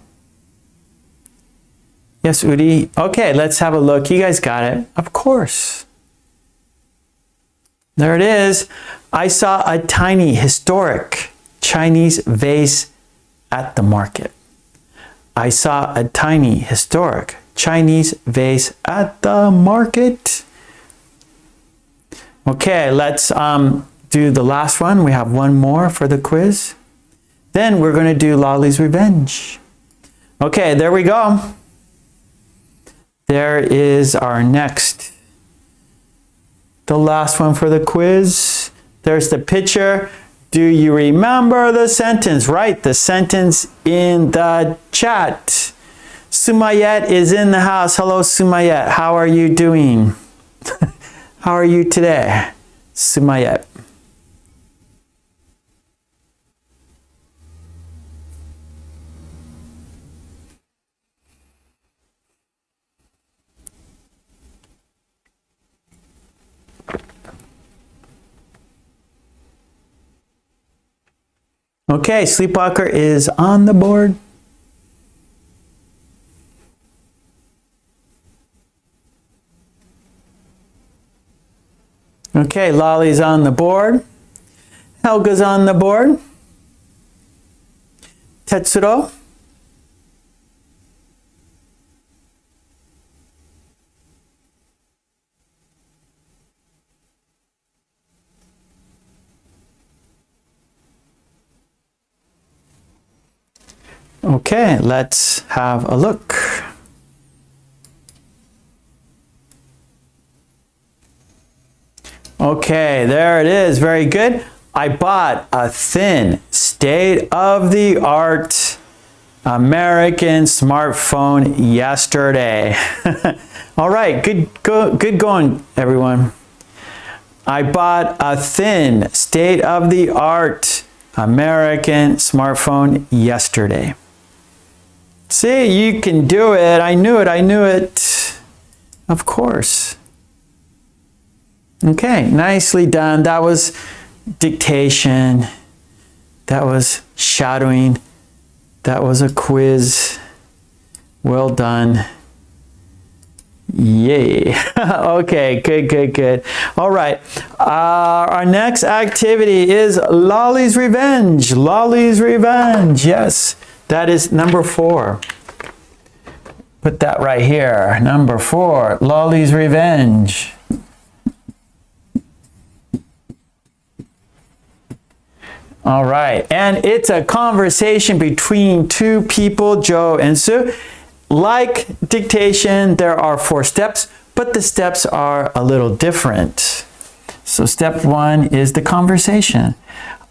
Speaker 1: Yes, Udi. Okay, let's have a look. You guys got it. Of course. There it is. I saw a tiny historic Chinese vase at the market. I saw a tiny historic Chinese vase at the market. Okay, let's do the last one. We have one more for the quiz. Then we're going to do Lolly's Revenge. Okay, there we go. There is our next. The last one for the quiz. There's the picture. Do you remember the sentence? Write the sentence in the chat. Sumayet is in the house. Hello, Sumayet. How are you doing? How are you today, Sumayet? Okay, Sleepwalker is on the board. Okay, Lolly's on the board. Helga's on the board. Tetsuro. Okay, let's have a look. Okay, there it is. Very good. I bought a thin, state-of-the-art American smartphone yesterday. All right, good going, everyone. I bought a thin, state-of-the-art American smartphone yesterday. See, you can do it. I knew it. Of course. Okay, nicely done. That was dictation. That was shadowing. That was a quiz. Well done. Yay. Okay, good. All right. Our next activity is Lolly's Revenge. Lolly's Revenge. Yes, that is number 4. Put that right here. Number 4, Lolly's Revenge. All right, and it's a conversation between 2 people, Joe and Sue. Like dictation, there are 4 steps, but the steps are a little different. So step 1 is the conversation.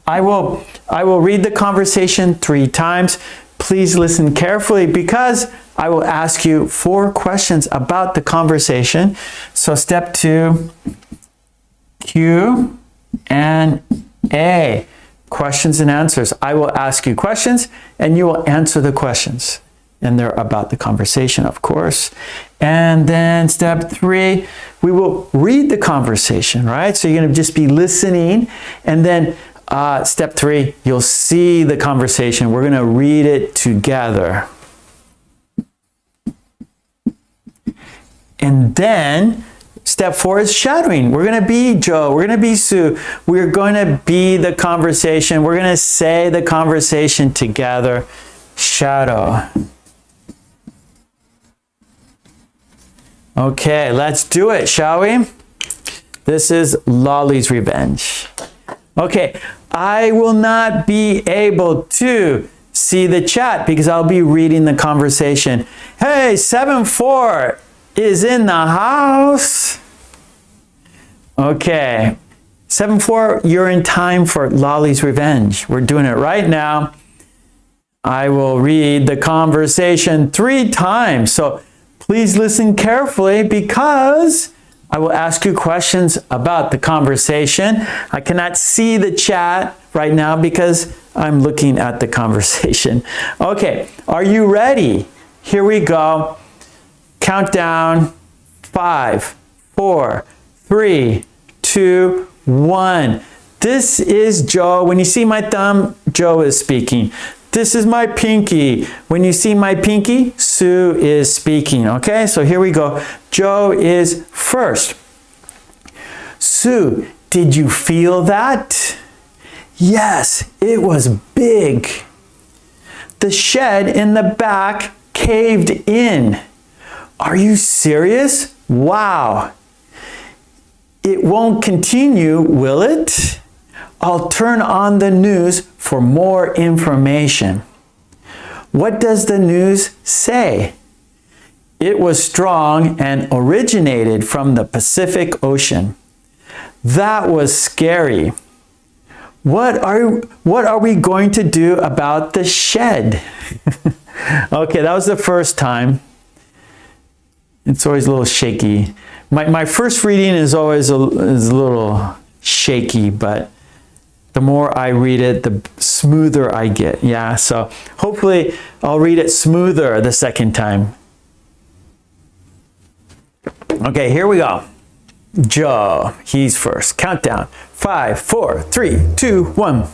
Speaker 1: I will read the conversation 3 times. Please listen carefully because I will ask you 4 questions about the conversation. So step 2, Q and A. Questions and answers. I will ask you questions and you will answer the questions. And they're about the conversation, of course. And then step 3, we will read the conversation, right? So you're going to just be listening. And then step 3, you'll see the conversation. We're going to read it together. And then Step 4 is shadowing. We're going to be Joe. We're going to be Sue. We're going to be the conversation. We're going to say the conversation together. Shadow. Okay, let's do it, shall we? This is Lolly's Revenge. Okay, I will not be able to see the chat because I'll be reading the conversation. Hey, 7-4 is in the house. Okay, 7-4, you're in time for Lolly's Revenge. We're doing it right now. I will read the conversation 3 times. So please listen carefully because I will ask you questions about the conversation. I cannot see the chat right now because I'm looking at the conversation. Okay, are you ready? Here we go. Countdown. 5, 4, 3, 2, 1. This is Joe. When you see my thumb, Joe is speaking. This is my pinky. When you see my pinky, Sue is speaking. Okay, so here we go. Joe is first. Sue, did you feel that? Yes, it was big. The shed in the back caved in. Are you serious? Wow. It won't continue, will it? I'll turn on the news for more information. What does the news say? It was strong and originated from the Pacific Ocean. That was scary. What are we going to do about the shed? Okay, that was the first time. It's always a little shaky. My first reading is always a little shaky, but the more I read it, the smoother I get. Yeah, so hopefully I'll read it smoother the second time. Okay, here we go. Joe, he's first. Countdown. 5, 4, 3, 2, 1.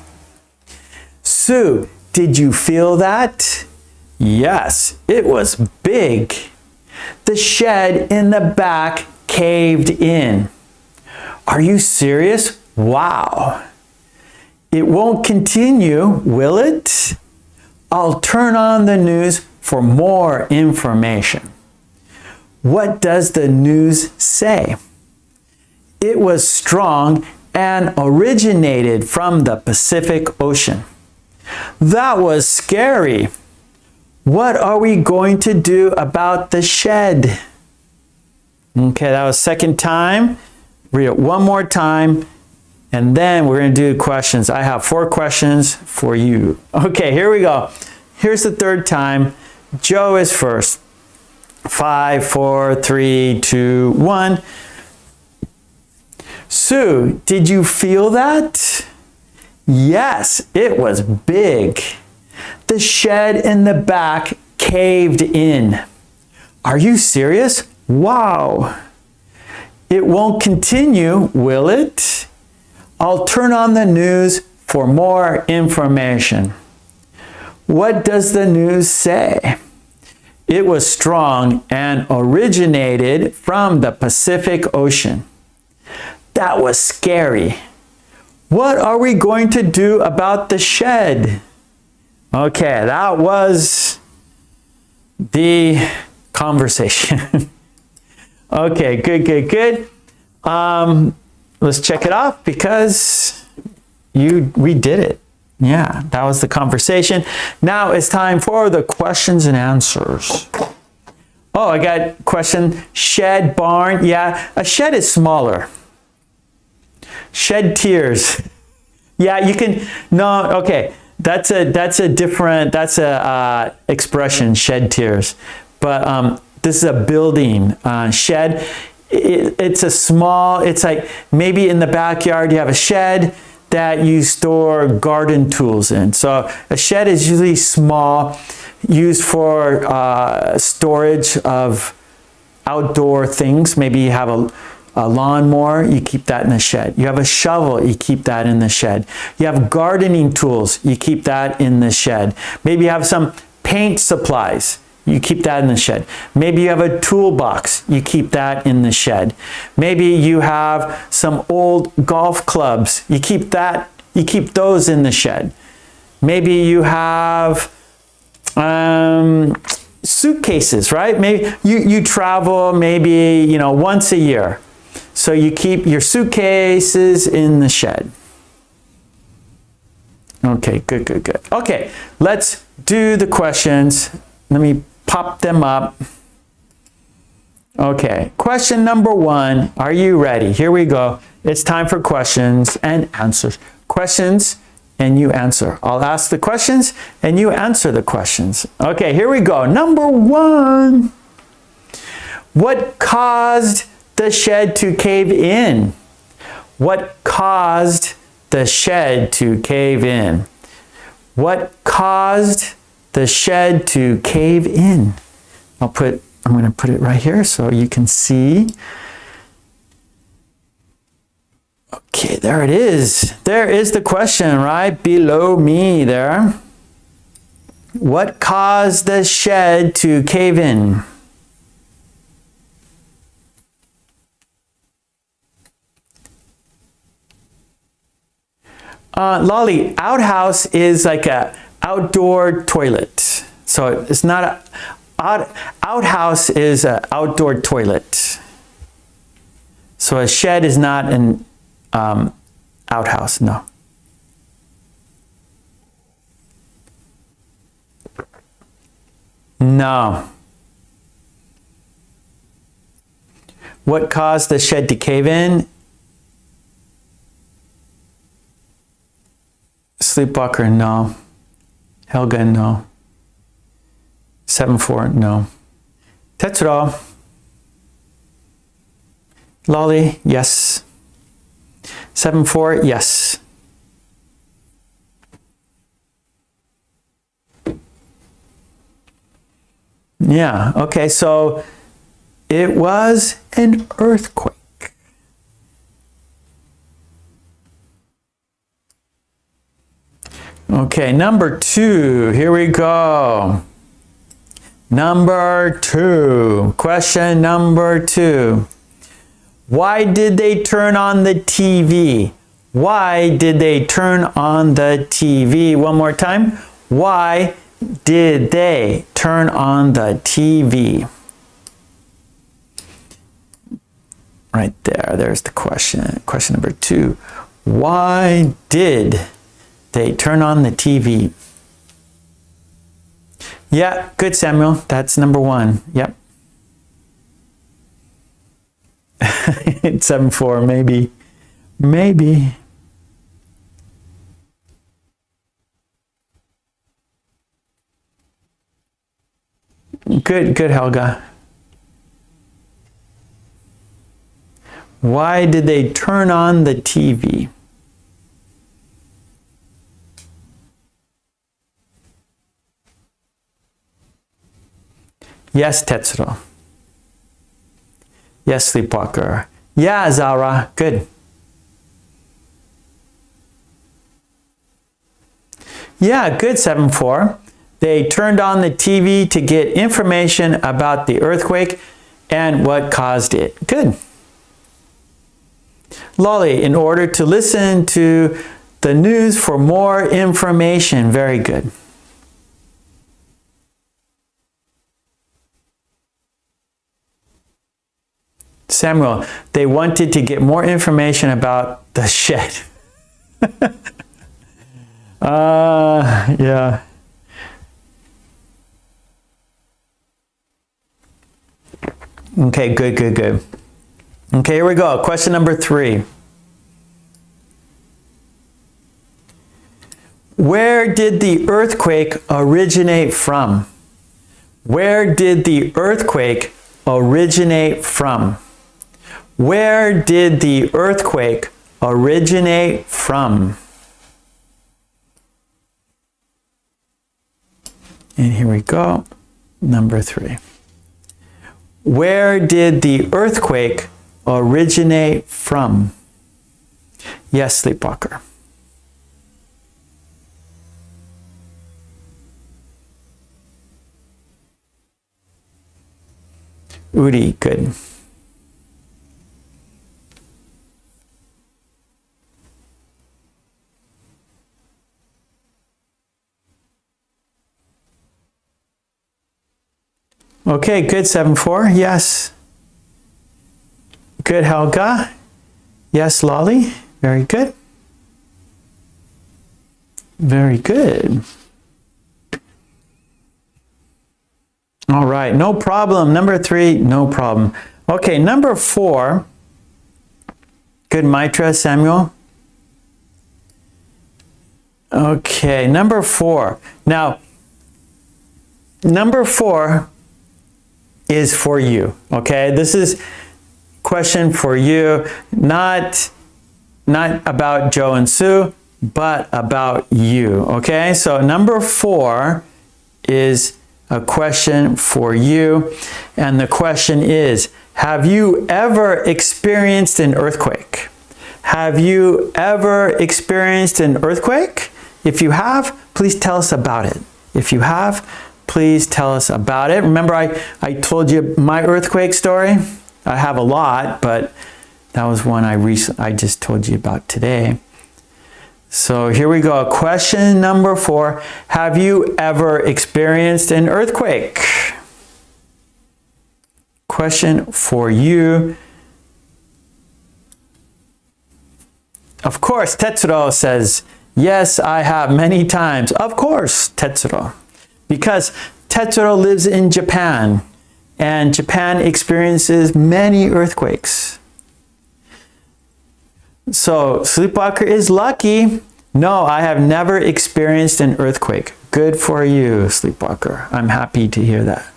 Speaker 1: Sue, did you feel that? Yes, it was big. The shed in the back caved in. Are you serious? Wow. It won't continue, will it? I'll turn on the news for more information. What does the news say? It was strong and originated from the Pacific Ocean. That was scary. What are we going to do about the shed? Okay, that was second time. Read it one more time. And then we're going to do questions. I have 4 questions for you. Okay, here we go. Here's the third time. Joe is first. 5, 4, 3, 2, 1. Sue, did you feel that? Yes, it was big. The shed in the back caved in. Are you serious? Wow. It won't continue, will it? I'll turn on the news for more information. What does the news say? It was strong and originated from the Pacific Ocean. That was scary. What are we going to do about the shed? Okay, that was the conversation. Okay, good. Let's check it off because we did it. Yeah, that was the conversation. Now it's time for the questions and answers. Oh, I got question. Shed, barn. Yeah, a shed is smaller. Shed tears. Yeah, you can. No, okay. That's a different expression. Shed tears. But this is a building. Shed. It's a small. It's like maybe in the backyard you have a shed that you store garden tools in. So a shed is usually small, used for storage of outdoor things. Maybe you have a lawnmower, you keep that in the shed. You have a shovel, you keep that in the shed. You have gardening tools, you keep that in the shed. Maybe you have some paint supplies, You keep that in the shed. Maybe you have a toolbox. You keep that in the shed. Maybe you have some old golf clubs. You keep that. You keep those in the shed. Maybe you have suitcases, right? Maybe you travel maybe, you know, once a year. So you keep your suitcases in the shed. Okay, good, good, good. Okay, let's do the questions. Let me pop them up. Okay, question number 1. Are you ready? Here we go. It's time for questions and answers. Questions and you answer. I'll ask the questions and you answer the questions. Okay, here we go. Number 1. What caused the shed to cave in? What caused the shed to cave in? What caused the shed to cave in? I'm going to put it right here so you can see. Okay, there it is. There is the question right below me there. What caused the shed to cave in? Lolly, outhouse is like a outdoor toilet. So it's not outhouse is an outdoor toilet. So a shed is not an outhouse, no. No. What caused the shed to cave in? Sleepwalker, no. Helga, no. 7-4, no. Tetsuro. Lolly, yes. 7-4, yes. Yeah, okay, so it was an earthquake. Okay, number 2, here we go. Number 2, question number 2. Why did they turn on the TV? Why did they turn on the TV? One more time. Why did they turn on the TV? Right there, there's the question. Question number 2. Why did they turn on the TV? Yeah, good, Samuel. That's number 1. Yep. 7-4, maybe. Maybe. Good, good, Helga. Why did they turn on the TV? Yes, Tetsuro. Yes, Sleepwalker. Yeah, Zara. Good. Yeah, good, 7-4. They turned on the TV to get information about the earthquake and what caused it. Good. Lolly, in order to listen to the news for more information. Very good. Samuel, they wanted to get more information about the shed. Yeah. Okay, good, good, good. Okay, here we go. Question number 3. Where did the earthquake originate from? Where did the earthquake originate from? Where did the earthquake originate from? And here we go. Number 3. Where did the earthquake originate from? Yes, Sleepwalker. Uri, good. Okay, good, 7-4, yes. Good, Helga. Yes, Lolly, very good. Very good. All right, no problem. Number 3, no problem. Okay, number 4. Good, Maitra, Samuel. Okay, number 4. Now, number 4 is for you, okay? This is question for you, not about Joe and Sue, but about you, okay? So number 4 is a question for you, and the question is, have you ever experienced an earthquake? Have you ever experienced an earthquake? If you have, please tell us about it. If you have, please tell us about it. Remember I told you my earthquake story? I have a lot, but that was one I just told you about today. So here we go. Question number 4. Have you ever experienced an earthquake? Question for you. Of course, Tetsuro says, yes, I have many times. Of course, Tetsuro. Because Tetsuro lives in Japan, and Japan experiences many earthquakes. So, Sleepwalker is lucky. No, I have never experienced an earthquake. Good for you, Sleepwalker. I'm happy to hear that.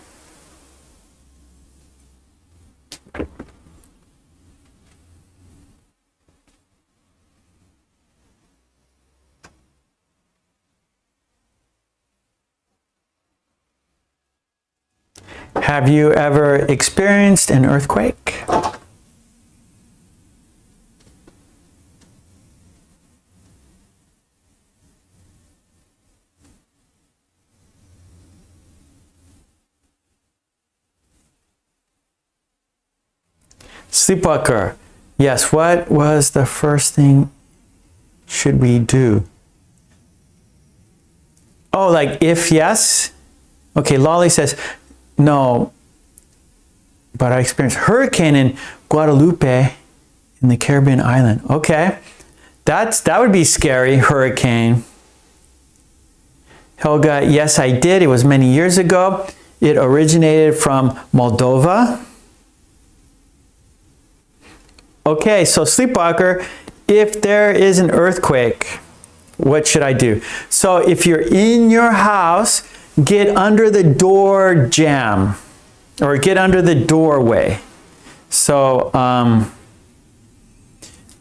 Speaker 1: Have you ever experienced an earthquake? Sleepwalker, yes, what was the first thing should we do? Oh, like if yes? Okay, Lolly says, no, but I experienced hurricane in Guadalupe in the Caribbean island. Okay, that would be scary, hurricane. Helga, yes, I did. It was many years ago. It originated from Moldova. Okay, so Sleepwalker, if there is an earthquake, what should I do? So if you're in your house, get under the door jamb, or get under the doorway. So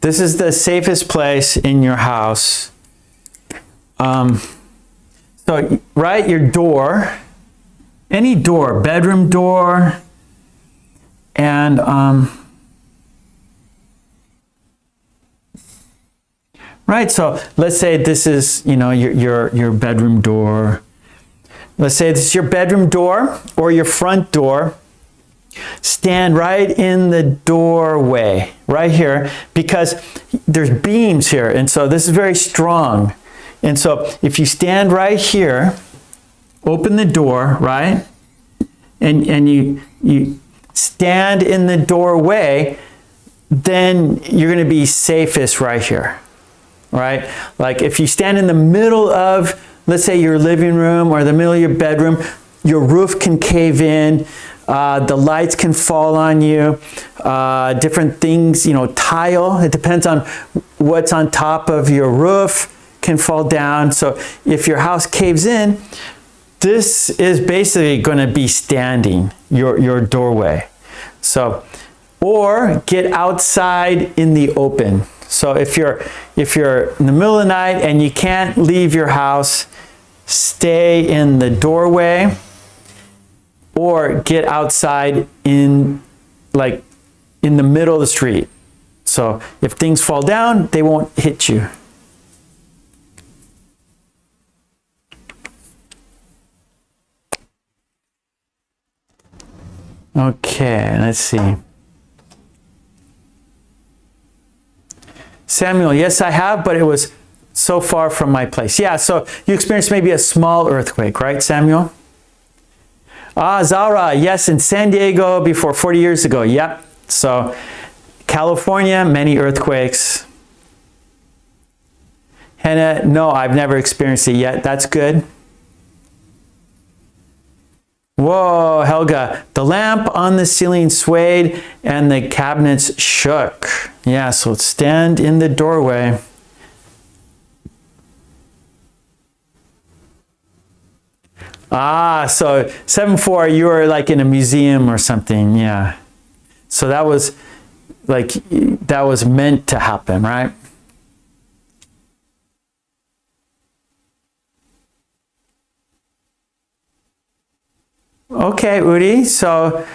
Speaker 1: this is the safest place in your house. So right, your door, any door, bedroom door, and right, so let's say this is, you know, your bedroom door. Let's say this is your bedroom door or your front door. Stand right in the doorway, right here, because there's beams here, and so this is very strong. And so if you stand right here, open the door, right, and you stand in the doorway, then you're going to be safest right here. Right? Like if you stand in the middle of, let's say, your living room or the middle of your bedroom, your roof can cave in, the lights can fall on you, different things, you know, tile, it depends on what's on top of your roof, can fall down. So if your house caves in, this is basically going to be standing, your doorway. So, or get outside in the open. So if you're in the middle of the night and you can't leave your house, stay in the doorway or get outside in the middle of the street. So if things fall down, they won't hit you. Okay, let's see. Samuel, yes, I have, but it was so far from my place. Yeah, so you experienced maybe a small earthquake, right, Samuel? Ah, Zara, yes, in San Diego before 40 years ago. Yep. So California, many earthquakes. Hannah, no, I've never experienced it yet. That's good. Whoa, Helga, the lamp on the ceiling swayed and the cabinets shook. Yeah, so stand in the doorway. Ah, so 7-4, you were like in a museum or something. Yeah. So that was like, that was meant to happen, right? Okay, Udi. So,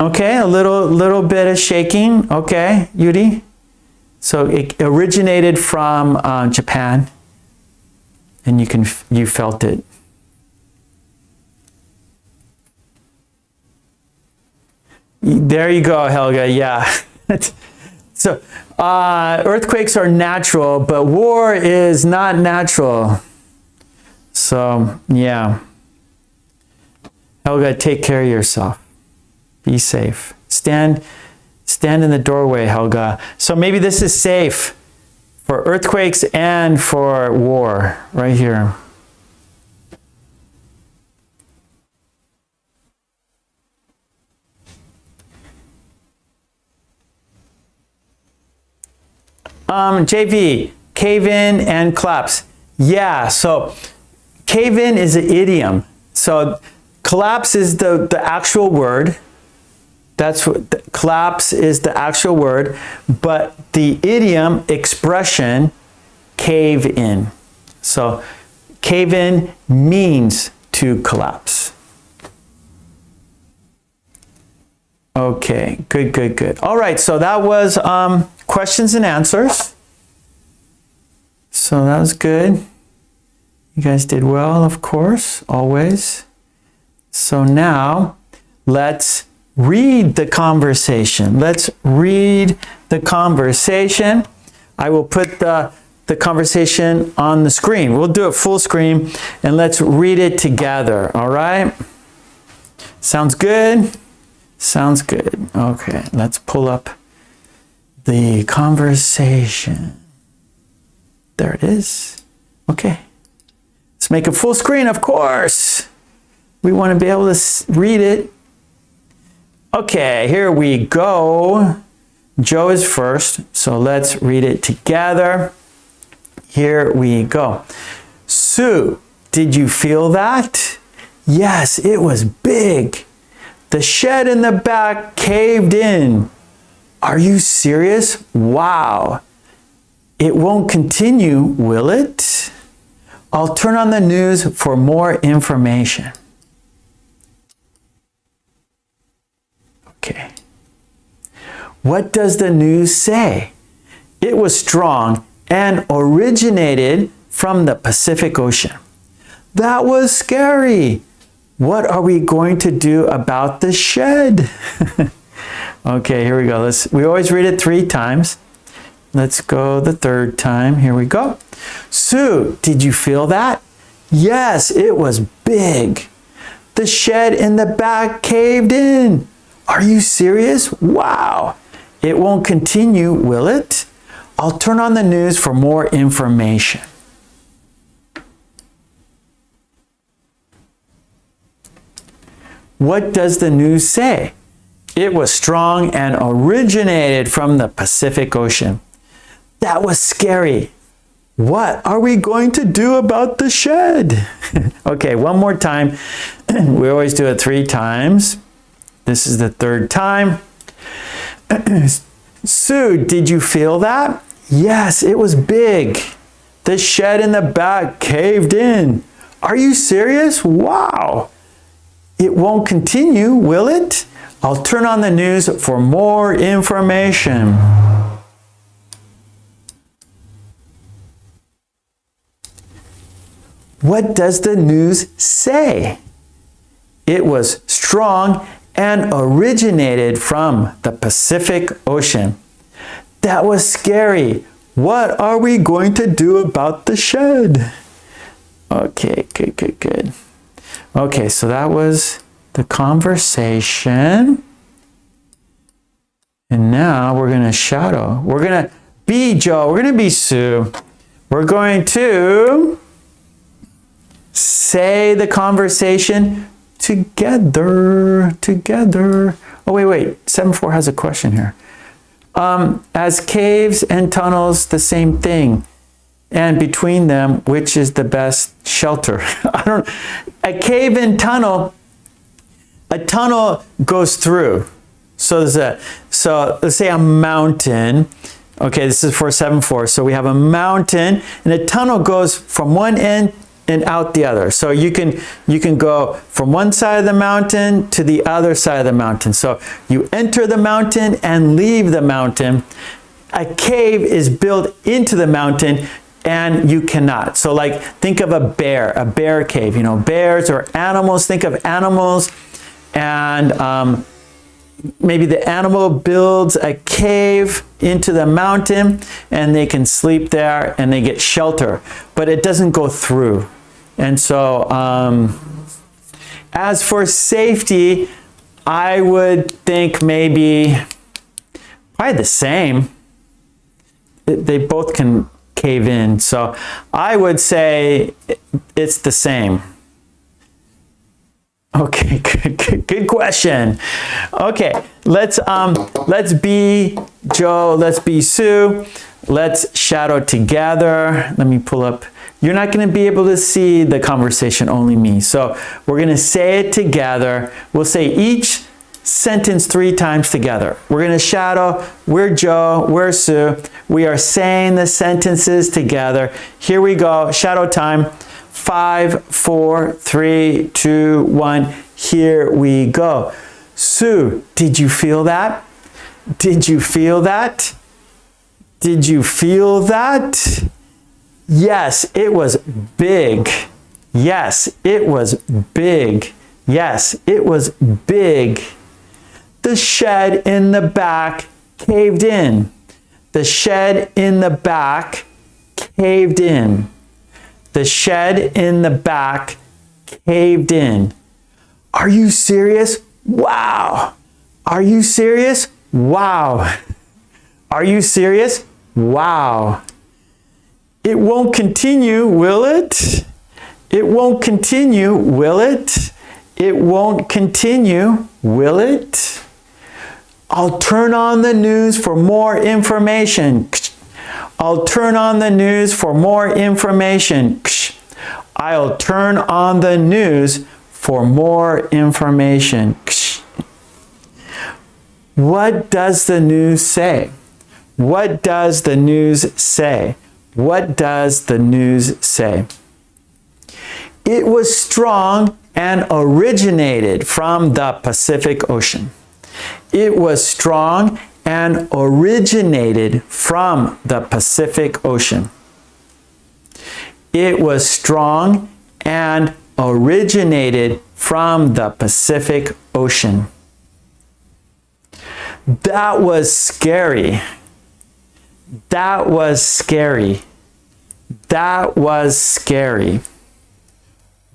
Speaker 1: okay, a little bit of shaking. Okay, Udi. So it originated from Japan, and you felt it. There you go, Helga. Yeah. So earthquakes are natural, but war is not natural. So yeah. Helga, take care of yourself. Be safe. Stand in the doorway, Helga. So maybe this is safe for earthquakes and for war, right here. JV, cave in and collapse. Yeah, so cave in is an idiom. So collapse is the actual word. That's what collapse is, the actual word, but the idiom expression cave in. So cave in means to collapse. Okay, good. All right, so that was questions and answers. So that was good. You guys did well, of course, always. So now let's read the conversation. Let's read the conversation. I will put the conversation on the screen. We'll do it full screen and let's read it together. All right? Sounds good? Sounds good. Okay, let's pull up the conversation. There it is. Okay. Let's make it full screen, of course. We want to be able to read it. Okay, here we go. Joe is first, so let's read it together. Here we go. Sue, did you feel that? Yes, it was big. The shed in the back caved in. Are you serious? Wow. It won't continue, will it? I'll turn on the news for more information. Okay. What does the news say? It was strong and originated from the Pacific Ocean. That was scary. What are we going to do about the shed? Okay, here we go. We always read it 3 times. Let's go the 3rd time. Here we go. Sue, did you feel that? Yes, it was big. The shed in the back caved in. Are you serious? Wow. It won't continue, will it? I'll turn on the news for more information. What does the news say? It was strong and originated from the Pacific Ocean. That was scary. What are we going to do about the shed? Okay, one more time. We always do it 3 times. This is the 3rd time. Sue, did you feel that? Yes, it was big. The shed in the back caved in. Are you serious? Wow. It won't continue, will it? I'll turn on the news for more information. What does the news say? It was strong strong and originated from the Pacific Ocean. That was scary. What are we going to do about the shed? Okay, good. Okay, so that was the conversation. And now we're going to shadow. We're going to be Joe. We're going to be Sue. We're going to say the conversation together. Oh, wait. 7-4 has a question here. As caves and tunnels, the same thing. And between them, which is the best shelter? A cave and tunnel, a tunnel goes through. So let's say a mountain. Okay, this is for 7-4. So we have a mountain, and a tunnel goes from one end and out the other. So you can go from one side of the mountain to the other side of the mountain. So you enter the mountain and leave the mountain. A cave is built into the mountain, and you cannot. So like, think of a bear cave. You know, bears or animals. Think of animals, and maybe the animal builds a cave into the mountain, and they can sleep there and they get shelter, but it doesn't go through. And so as for safety, I would think maybe probably the same. They both can cave in. So I would say it's the same. Okay, good question. Okay, let's be Joe, let's be Sue, let's shadow together. Let me pull up. You're not going to be able to see the conversation, only me. So we're going to say it together. We'll say each sentence 3 times together. We're going to shadow. We're Joe, we're Sue. We are saying the sentences together. Here we go. Shadow time. 5, 4, 3, 2, 1. Here we go. Sue, did you feel that? Did you feel that? Did you feel that? Yes, it was big. Yes, it was big. Yes, it was big. The shed in the back caved in. The shed in the back caved in. The shed in the back caved in. Are you serious? Wow. Are you serious? Wow. Are you serious? Wow. It won't continue, will it? It won't continue, will it? It won't continue, will it? I'll turn on the news for more information. I'll turn on the news for more information. I'll turn on the news for more information. What does the news say? What does the news say? What does the news say? It was strong and originated from the Pacific Ocean. It was strong and originated from the Pacific Ocean. It was strong and originated from the Pacific Ocean. That was scary. That was scary. That was scary.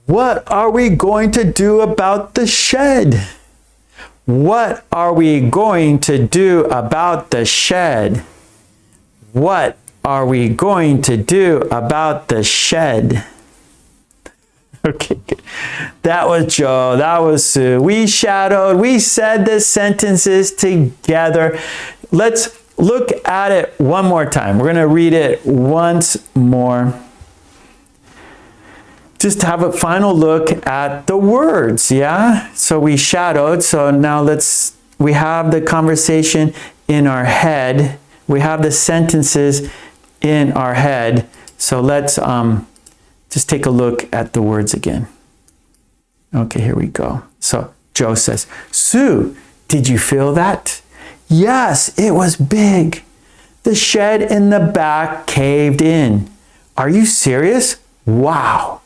Speaker 1: What are we going to do about the shed? What are we going to do about the shed? What are we going to do about the shed? Okay, good. That was Joe. That was Sue. We shadowed. We said the sentences together. Let's look at it one more time. We're going to read it once more. Just have a final look at the words, yeah? So we shadowed. So now we have the conversation in our head. We have the sentences in our head. So let's just take a look at the words again. Okay, here we go. So Joe says, Sue, did you feel that? Yes, it was big. The shed in the back caved in. Are you serious? Wow.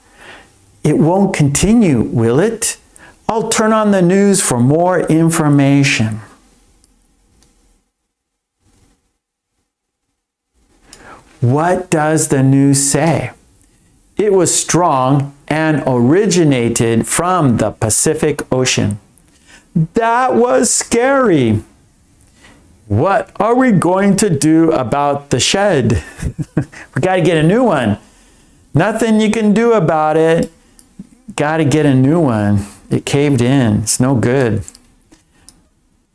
Speaker 1: It won't continue, will it? I'll turn on the news for more information. What does the news say? It was strong and originated from the Pacific Ocean. That was scary. What are we going to do about the shed? We got to get a new one. Nothing you can do about it. Got to get a new one. It caved in. It's no good.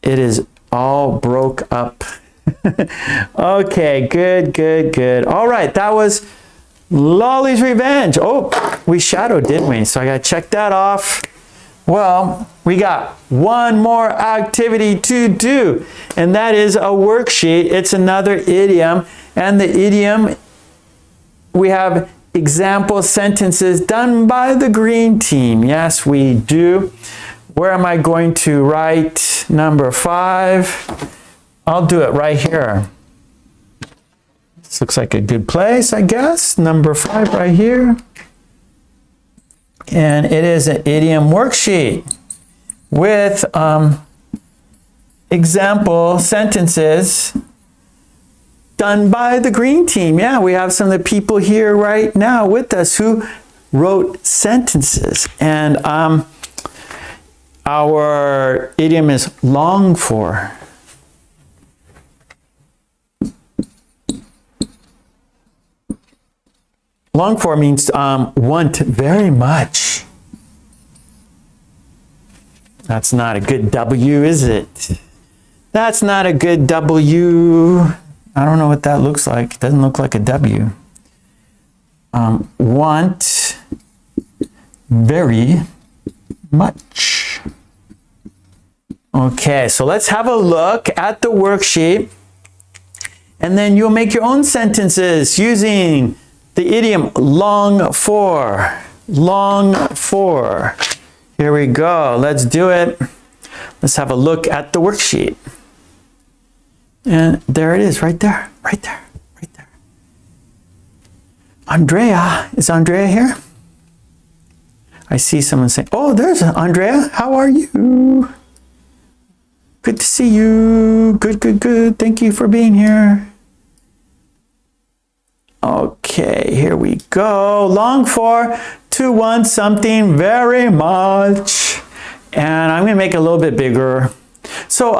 Speaker 1: It is all broke up. Okay, good. All right, that was Lolly's Revenge. Oh, we shadowed, didn't we? So I got to check that off. Well, we got one more activity to do, and that is a worksheet. It's another idiom, and the idiom, we have example sentences done by the green team. Yes, we do. Where am I going to write number 5? I'll do it right here. This looks like a good place, I guess. Number 5 right here. And it is an idiom worksheet with example sentences done by the green team. Yeah, we have some of the people here right now with us who wrote sentences. And our idiom is long for. Long for means want very much. That's not a good W, is it? That's not a good W. I don't know what that looks like. It doesn't look like a W. Want very much. Okay, so let's have a look at the worksheet. And then you'll make your own sentences using the idiom long for. Long for. Here we go. Let's do it. Let's have a look at the worksheet. And there it is, right there. Andrea. Is Andrea here? I see someone saying, oh, there's Andrea. How are you? Good to see you. Good. Thank you for being here. Okay, here we go. Long for, to want something very much. And I'm going to make it a little bit bigger. So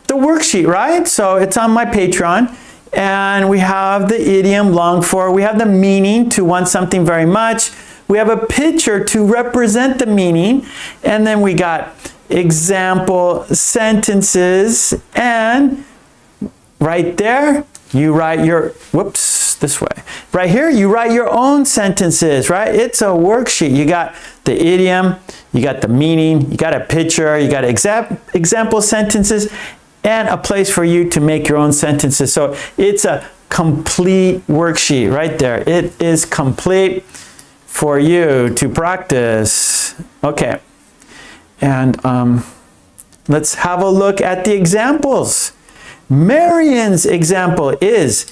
Speaker 1: the worksheet, right? So it's on my Patreon. And we have the idiom long for. We have the meaning, to want something very much. We have a picture to represent the meaning. And then we got example sentences. And right there, you write your, this way. Right here, you write your own sentences, right? It's a worksheet. You got the idiom, you got the meaning, you got a picture, you got example sentences, and a place for you to make your own sentences. So it's a complete worksheet right there. It is complete for you to practice. Okay. And let's have a look at the examples. Marion's example is,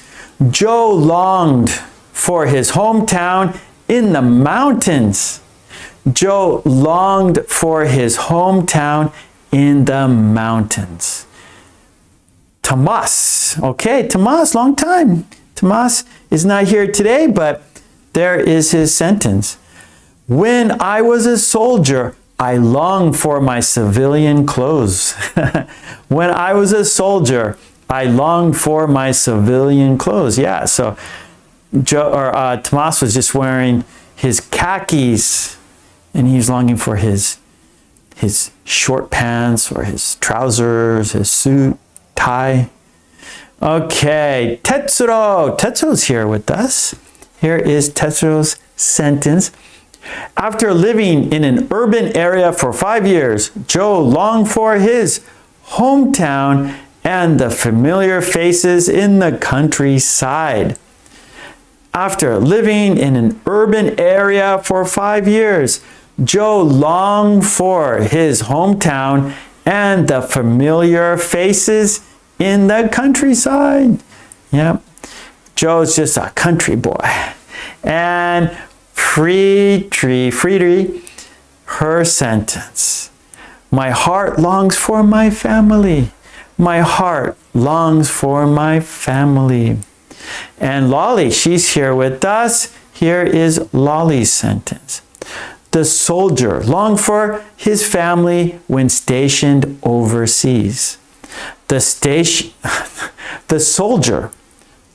Speaker 1: Joe longed for his hometown in the mountains. Joe longed for his hometown in the mountains. Tomas. Okay, Tomas, long time. Tomas is not here today, but there is his sentence. When I was a soldier, I longed for my civilian clothes. When I was a soldier, I longed for my civilian clothes. Yeah, so Tomas was just wearing his khakis, and he was longing for his short pants or his trousers, his suit, tie. Okay, Tetsuro. Tetsuro's here with us. Here is Tetsuro's sentence. After living in an urban area for 5 years, Joe longed for his hometown and the familiar faces in the countryside. After living in an urban area for 5 years, Joe longed for his hometown and the familiar faces in the countryside. Yep. Joe's just a country boy. And Friedrich, her sentence. My heart longs for my family. My heart longs for my family. And Lolly, she's here with us. Here is Lolly's sentence. The soldier longed for his family when stationed overseas. The soldier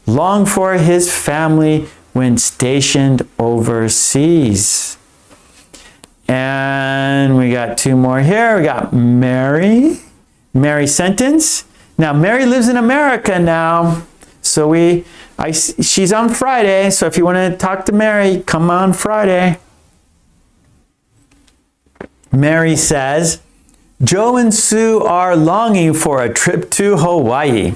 Speaker 1: longed for his family when stationed overseas. And we got two more here. We got Mary. Mary's sentence. Now, Mary lives in America now. So she's on Friday. So if you want to talk to Mary, come on Friday. Mary says, Joe and Sue are longing for a trip to Hawaii.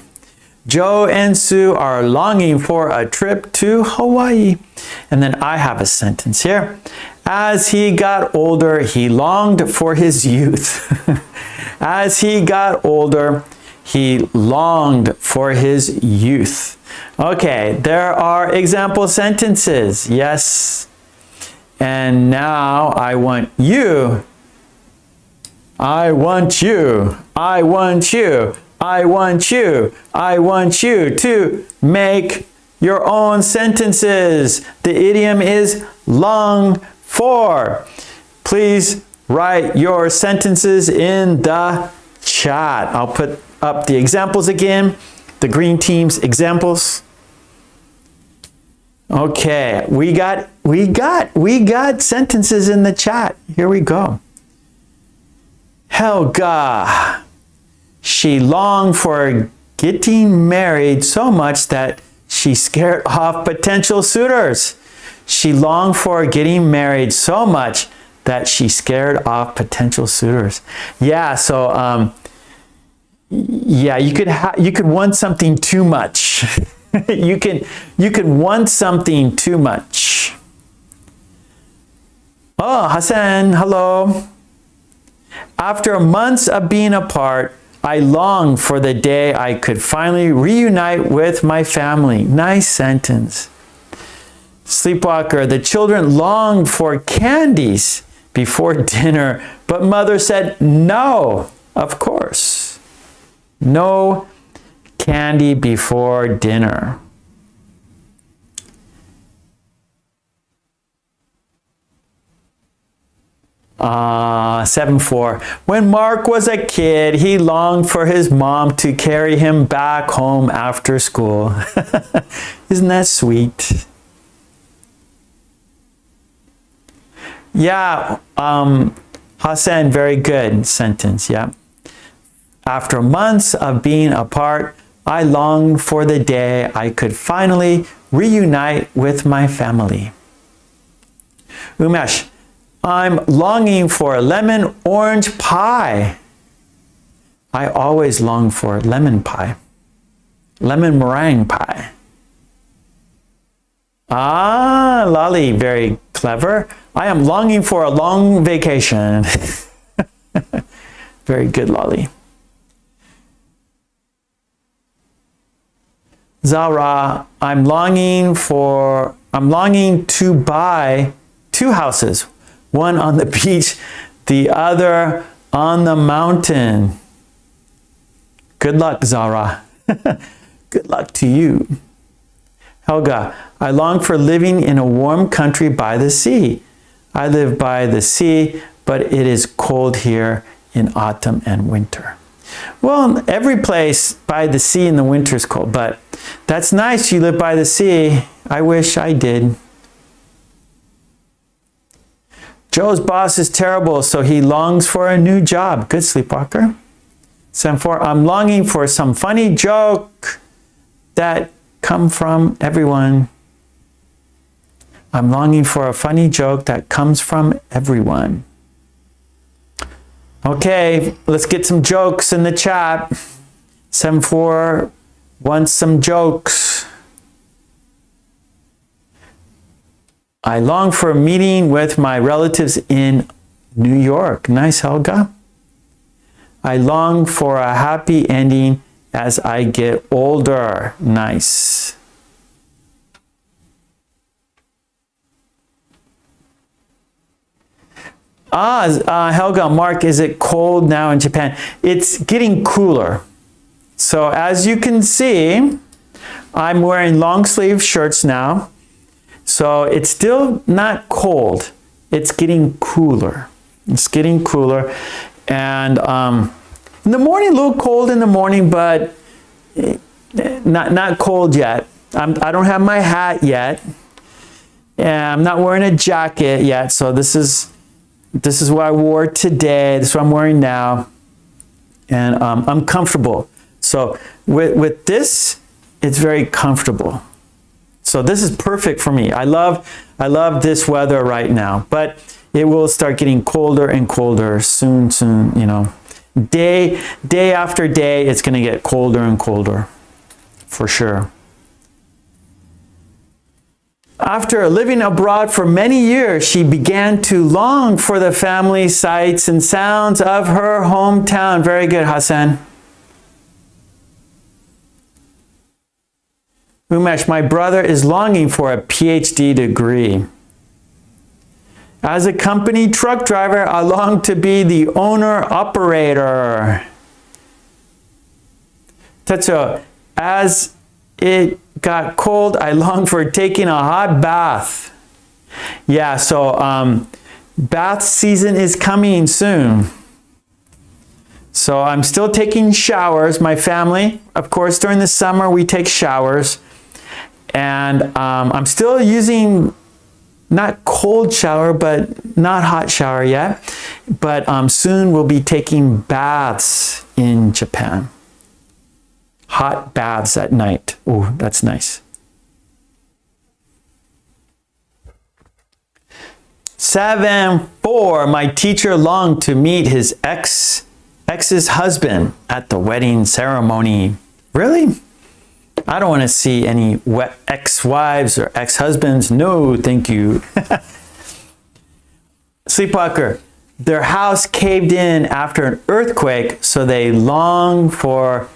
Speaker 1: Joe and Sue are longing for a trip to Hawaii. And then I have a sentence here. As he got older, he longed for his youth. As he got older, he longed for his youth. Okay, there are example sentences. Yes. And now I want you. I want you. I want you. I want you. I want you to make your own sentences. The idiom is long for. Please write your sentences in the chat. I'll put up the examples again, the green team's examples. Okay, we got sentences in the chat. Here we go. Helga, she longed for getting married so much that she scared off potential suitors. She longed for getting married so much that she scared off potential suitors. Yeah, so yeah, you could want something too much. you could want something too much. Oh, Hassan, hello. After months of being apart, I longed for the day I could finally reunite with my family. Nice sentence. Sleepwalker, the children longed for candies before dinner, but mother said no, of course. No candy before dinner. Ah, 7-4. When Mark was a kid, he longed for his mom to carry him back home after school. Isn't that sweet? Yeah, Hassan, very good sentence, yeah. After months of being apart, I longed for the day I could finally reunite with my family. Umesh, I'm longing for lemon orange pie. I always long for lemon pie. Lemon meringue pie. Ah, Lolly, very clever. I am longing for a long vacation. Very good, Lolly. Zara, I'm longing to buy 2 houses. One on the beach, the other on the mountain. Good luck, Zara. Good luck to you. Helga, I long for living in a warm country by the sea. I live by the sea, but it is cold here in autumn and winter. Well, every place by the sea in the winter is cold, but that's nice you live by the sea. I wish I did. Joe's boss is terrible, so he longs for a new job. Good, Sleepwalker. 7-4, I'm longing for some funny joke that come from everyone. I'm longing for a funny joke that comes from everyone. Okay, let's get some jokes in the chat. 7-4 wants some jokes. I long for a meeting with my relatives in New York. Nice, Helga. I long for a happy ending as I get older. Nice. Helga, Mark, is it cold now in Japan? It's getting cooler. So as you can see, I'm wearing long sleeve shirts now. So it's still not cold. It's getting cooler. It's getting cooler. And in the morning, a little cold in the morning, but not cold yet. I don't have my hat yet. And I'm not wearing a jacket yet. So this is what I wore today. This is what I'm wearing now. And I'm comfortable. So with this, it's very comfortable. So this is perfect for me. I love this weather right now, but it will start getting colder and colder soon, you know. Day after day, it's going to get colder and colder, for sure. After living abroad for many years, she began to long for the family sights and sounds of her hometown. Very good, Hassan. Umesh, my brother is longing for a PhD degree. As a company truck driver, I long to be the owner-operator. Tetsuo, as it got cold, I long for taking a hot bath. Yeah, so bath season is coming soon. So I'm still taking showers. My family, of course, during the summer, we take showers. And I'm still using not cold shower, but not hot shower yet. But soon we'll be taking baths in Japan. Hot baths at night. Oh, that's nice. 7-4. My teacher longed to meet his ex's husband at the wedding ceremony. Really? I don't want to see any ex-wives or ex-husbands. No, thank you. Sleepwalker, their house caved in after an earthquake, so they long for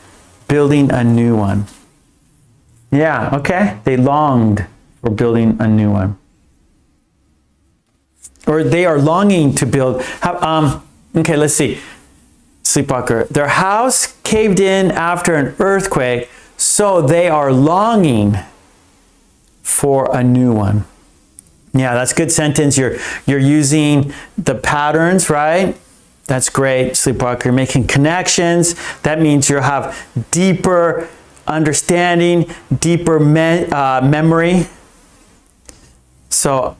Speaker 1: building a new one. Yeah, okay. They longed for building a new one. Or they are longing to build. Okay, let's see. Sleepwalker, their house caved in after an earthquake, so they are longing for a new one. Yeah, that's a good sentence. You're using the patterns, right? That's great, Sleepwalker. You're making connections. That means you'll have deeper understanding, deeper memory. So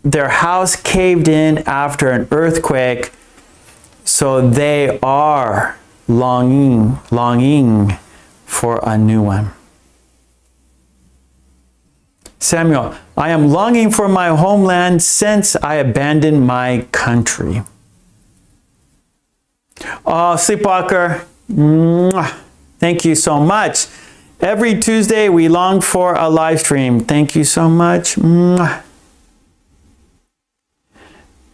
Speaker 1: their house caved in after an earthquake, so they are longing for a new one. Samuel, I am longing for my homeland since I abandoned my country. Oh, Sleepwalker, thank you so much. Every Tuesday we long for a live stream. Thank you so much.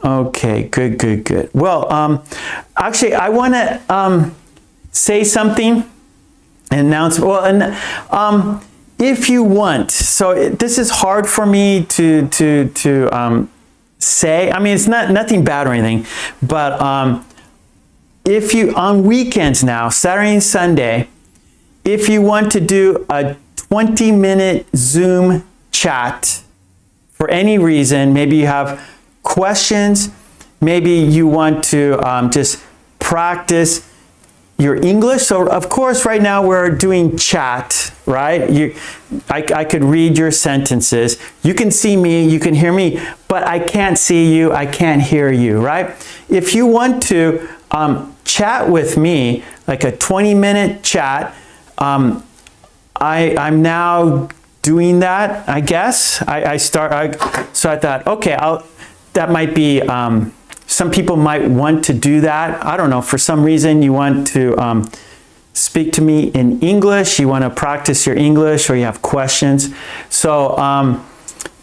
Speaker 1: Okay, good. Well, actually, I want to say something and announce. Well, if you want, so this is hard for me to say. I mean, it's nothing bad or anything, but if you on weekends now, Saturday and Sunday, if you want to do a 20-minute Zoom chat for any reason, maybe you have questions, maybe you want to just practice your English. So of course right now we're doing chat, right? I could read your sentences. You can see me, you can hear me, but I can't see you, I can't hear you, right? If you want to chat with me, like a 20-minute chat, I'm now doing that, I guess. So I thought, okay, that might be, some people might want to do that. I don't know, for some reason you want to speak to me in English, you want to practice your English, or you have questions. So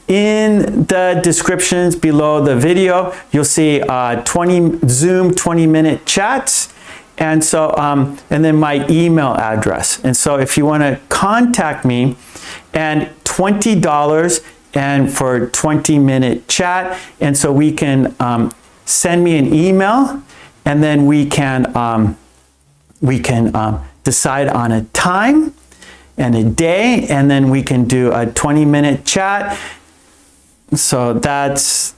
Speaker 1: in the descriptions below the video, you'll see Zoom 20-minute chats, and so and then my email address. And so if you want to contact me, and $20 and for 20-minute chat. And so we can send me an email, and then we can decide on a time and a day, and then we can do a 20-minute chat. So that's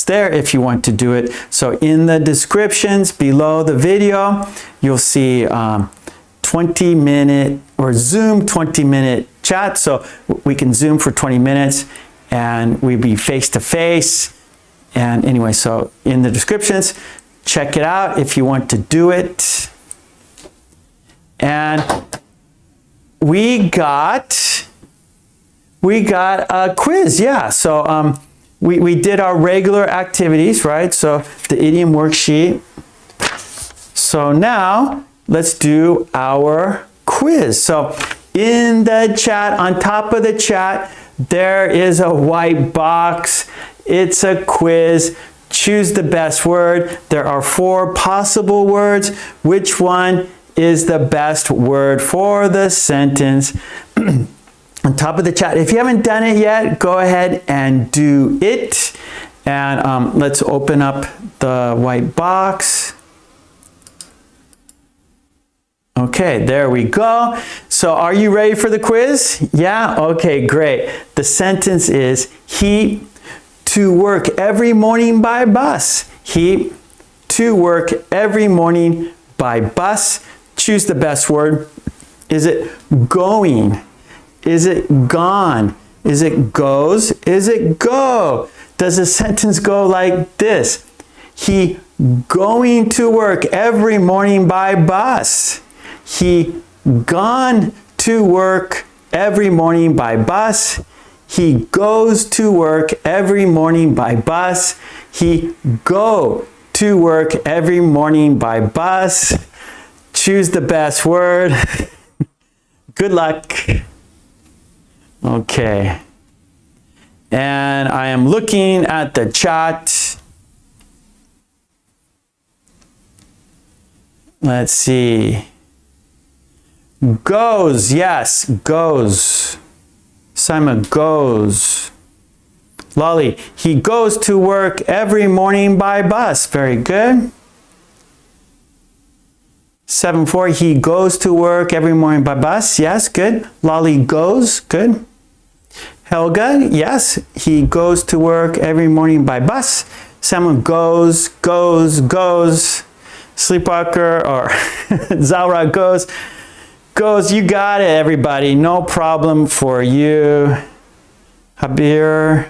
Speaker 1: there if you want to do it. So in the descriptions below the video, you'll see 20-minute or Zoom 20-minute chat. So we can Zoom for 20 minutes and we'd be face-to-face. And anyway, so in the descriptions, check it out if you want to do it. And we got a quiz, yeah. So we did our regular activities, right? So the idiom worksheet. So now let's do our quiz. So in the chat, on top of the chat, there is a white box. It's a quiz. Choose the best word. There are 4 possible words. Which one is the best word for the sentence? On top of the chat. If you haven't done it yet, go ahead and do it. And let's open up the white box. Okay, there we go. So are you ready for the quiz? Yeah? Okay, great. The sentence is, he to work every morning by bus. He to work every morning by bus. Choose the best word. Is it going? Is it gone? Is it goes? Is it go? Does the sentence go like this? He going to work every morning by bus. He gone to work every morning by bus. He goes to work every morning by bus. He go to work every morning by bus. Choose the best word. Good luck. Okay. And I am looking at the chat. Let's see. Goes, yes, goes. Simon goes. Lolly, he goes to work every morning by bus. Very good. 7-4, he goes to work every morning by bus. Yes, good. Lolly goes, good. Helga, yes, he goes to work every morning by bus. Someone goes. Sleepwalker or Zara goes. You got it, everybody. No problem for you. Habir,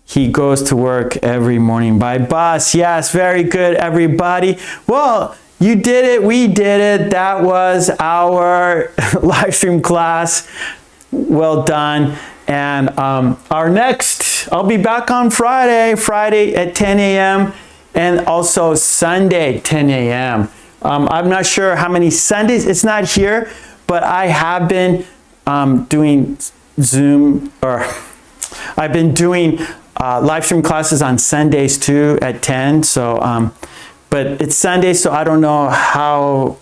Speaker 1: he goes to work every morning by bus. Yes, very good, everybody. Well, you did it. We did it. That was our live stream class. Well done. And our next, I'll be back on Friday at 10 a.m. and also Sunday, 10 a.m. I'm not sure how many Sundays, it's not here, but I have been doing Zoom, or I've been doing live stream classes on Sundays too at 10. So, but it's Sunday, so I don't know how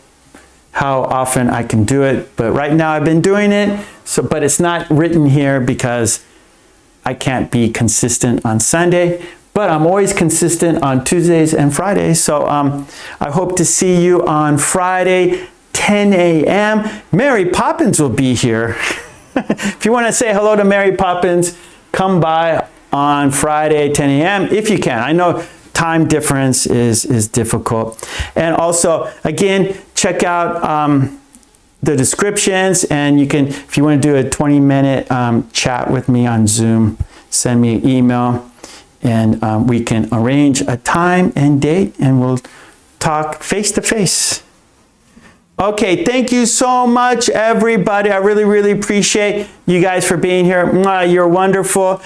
Speaker 1: often I can do it. But right now I've been doing it. So, but it's not written here because I can't be consistent on Sunday. But I'm always consistent on Tuesdays and Fridays. So I hope to see you on Friday, 10 a.m. Mary Poppins will be here. If you want to say hello to Mary Poppins, come by on Friday, 10 a.m. if you can. I know time difference is difficult. And also, again, check out the descriptions, and you can, if you want to do a 20-minute chat with me on Zoom, send me an email. And we can arrange a time and date, and we'll talk face-to-face. Okay, thank you so much, everybody. I really appreciate you guys for being here. You're wonderful.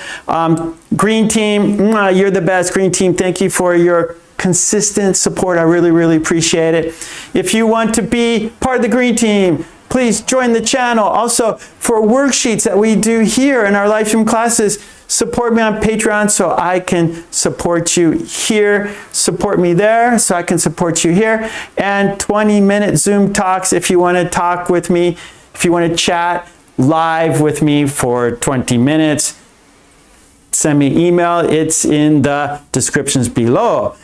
Speaker 1: Green team, you're the best. Green team, thank you for your consistent support. I really appreciate it. If you want to be part of the green team, please join the channel. Also, for worksheets that we do here in our live stream classes, support me on Patreon so I can support you here. Support me there so I can support you here. And 20-minute Zoom talks if you want to talk with me, if you want to chat live with me for 20 minutes. send me an email. It's in the descriptions below.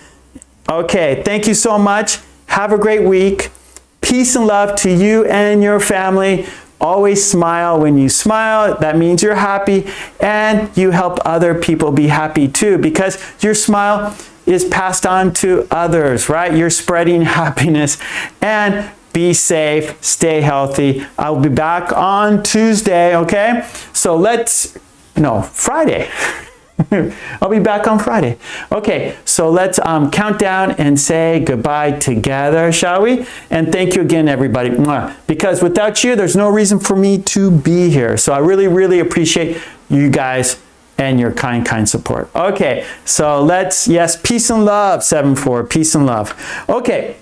Speaker 1: Okay, thank you so much. Have a great week. Peace and love to you and your family. Always smile. When you smile, that means you're happy, and you help other people be happy too, because your smile is passed on to others, right? You're spreading happiness. And be safe, stay healthy. I'll be back on Tuesday, okay? So Friday. I'll be back on Friday. Okay, so let's count down and say goodbye together, shall we? And thank you again, everybody. Because without you, there's no reason for me to be here. So I really, really appreciate you guys and your kind support. Okay, so yes, peace and love, 7-4, peace and love. Okay,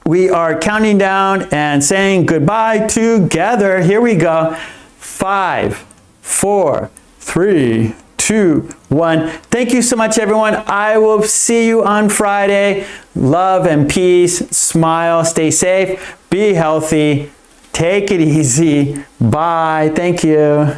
Speaker 1: we are counting down and saying goodbye together. Here we go. 5, 4, 3, 2, 1. Thank you so much, everyone. I will see you on Friday. Love and peace. Smile. Stay safe. Be healthy. Take it easy. Bye. Thank you.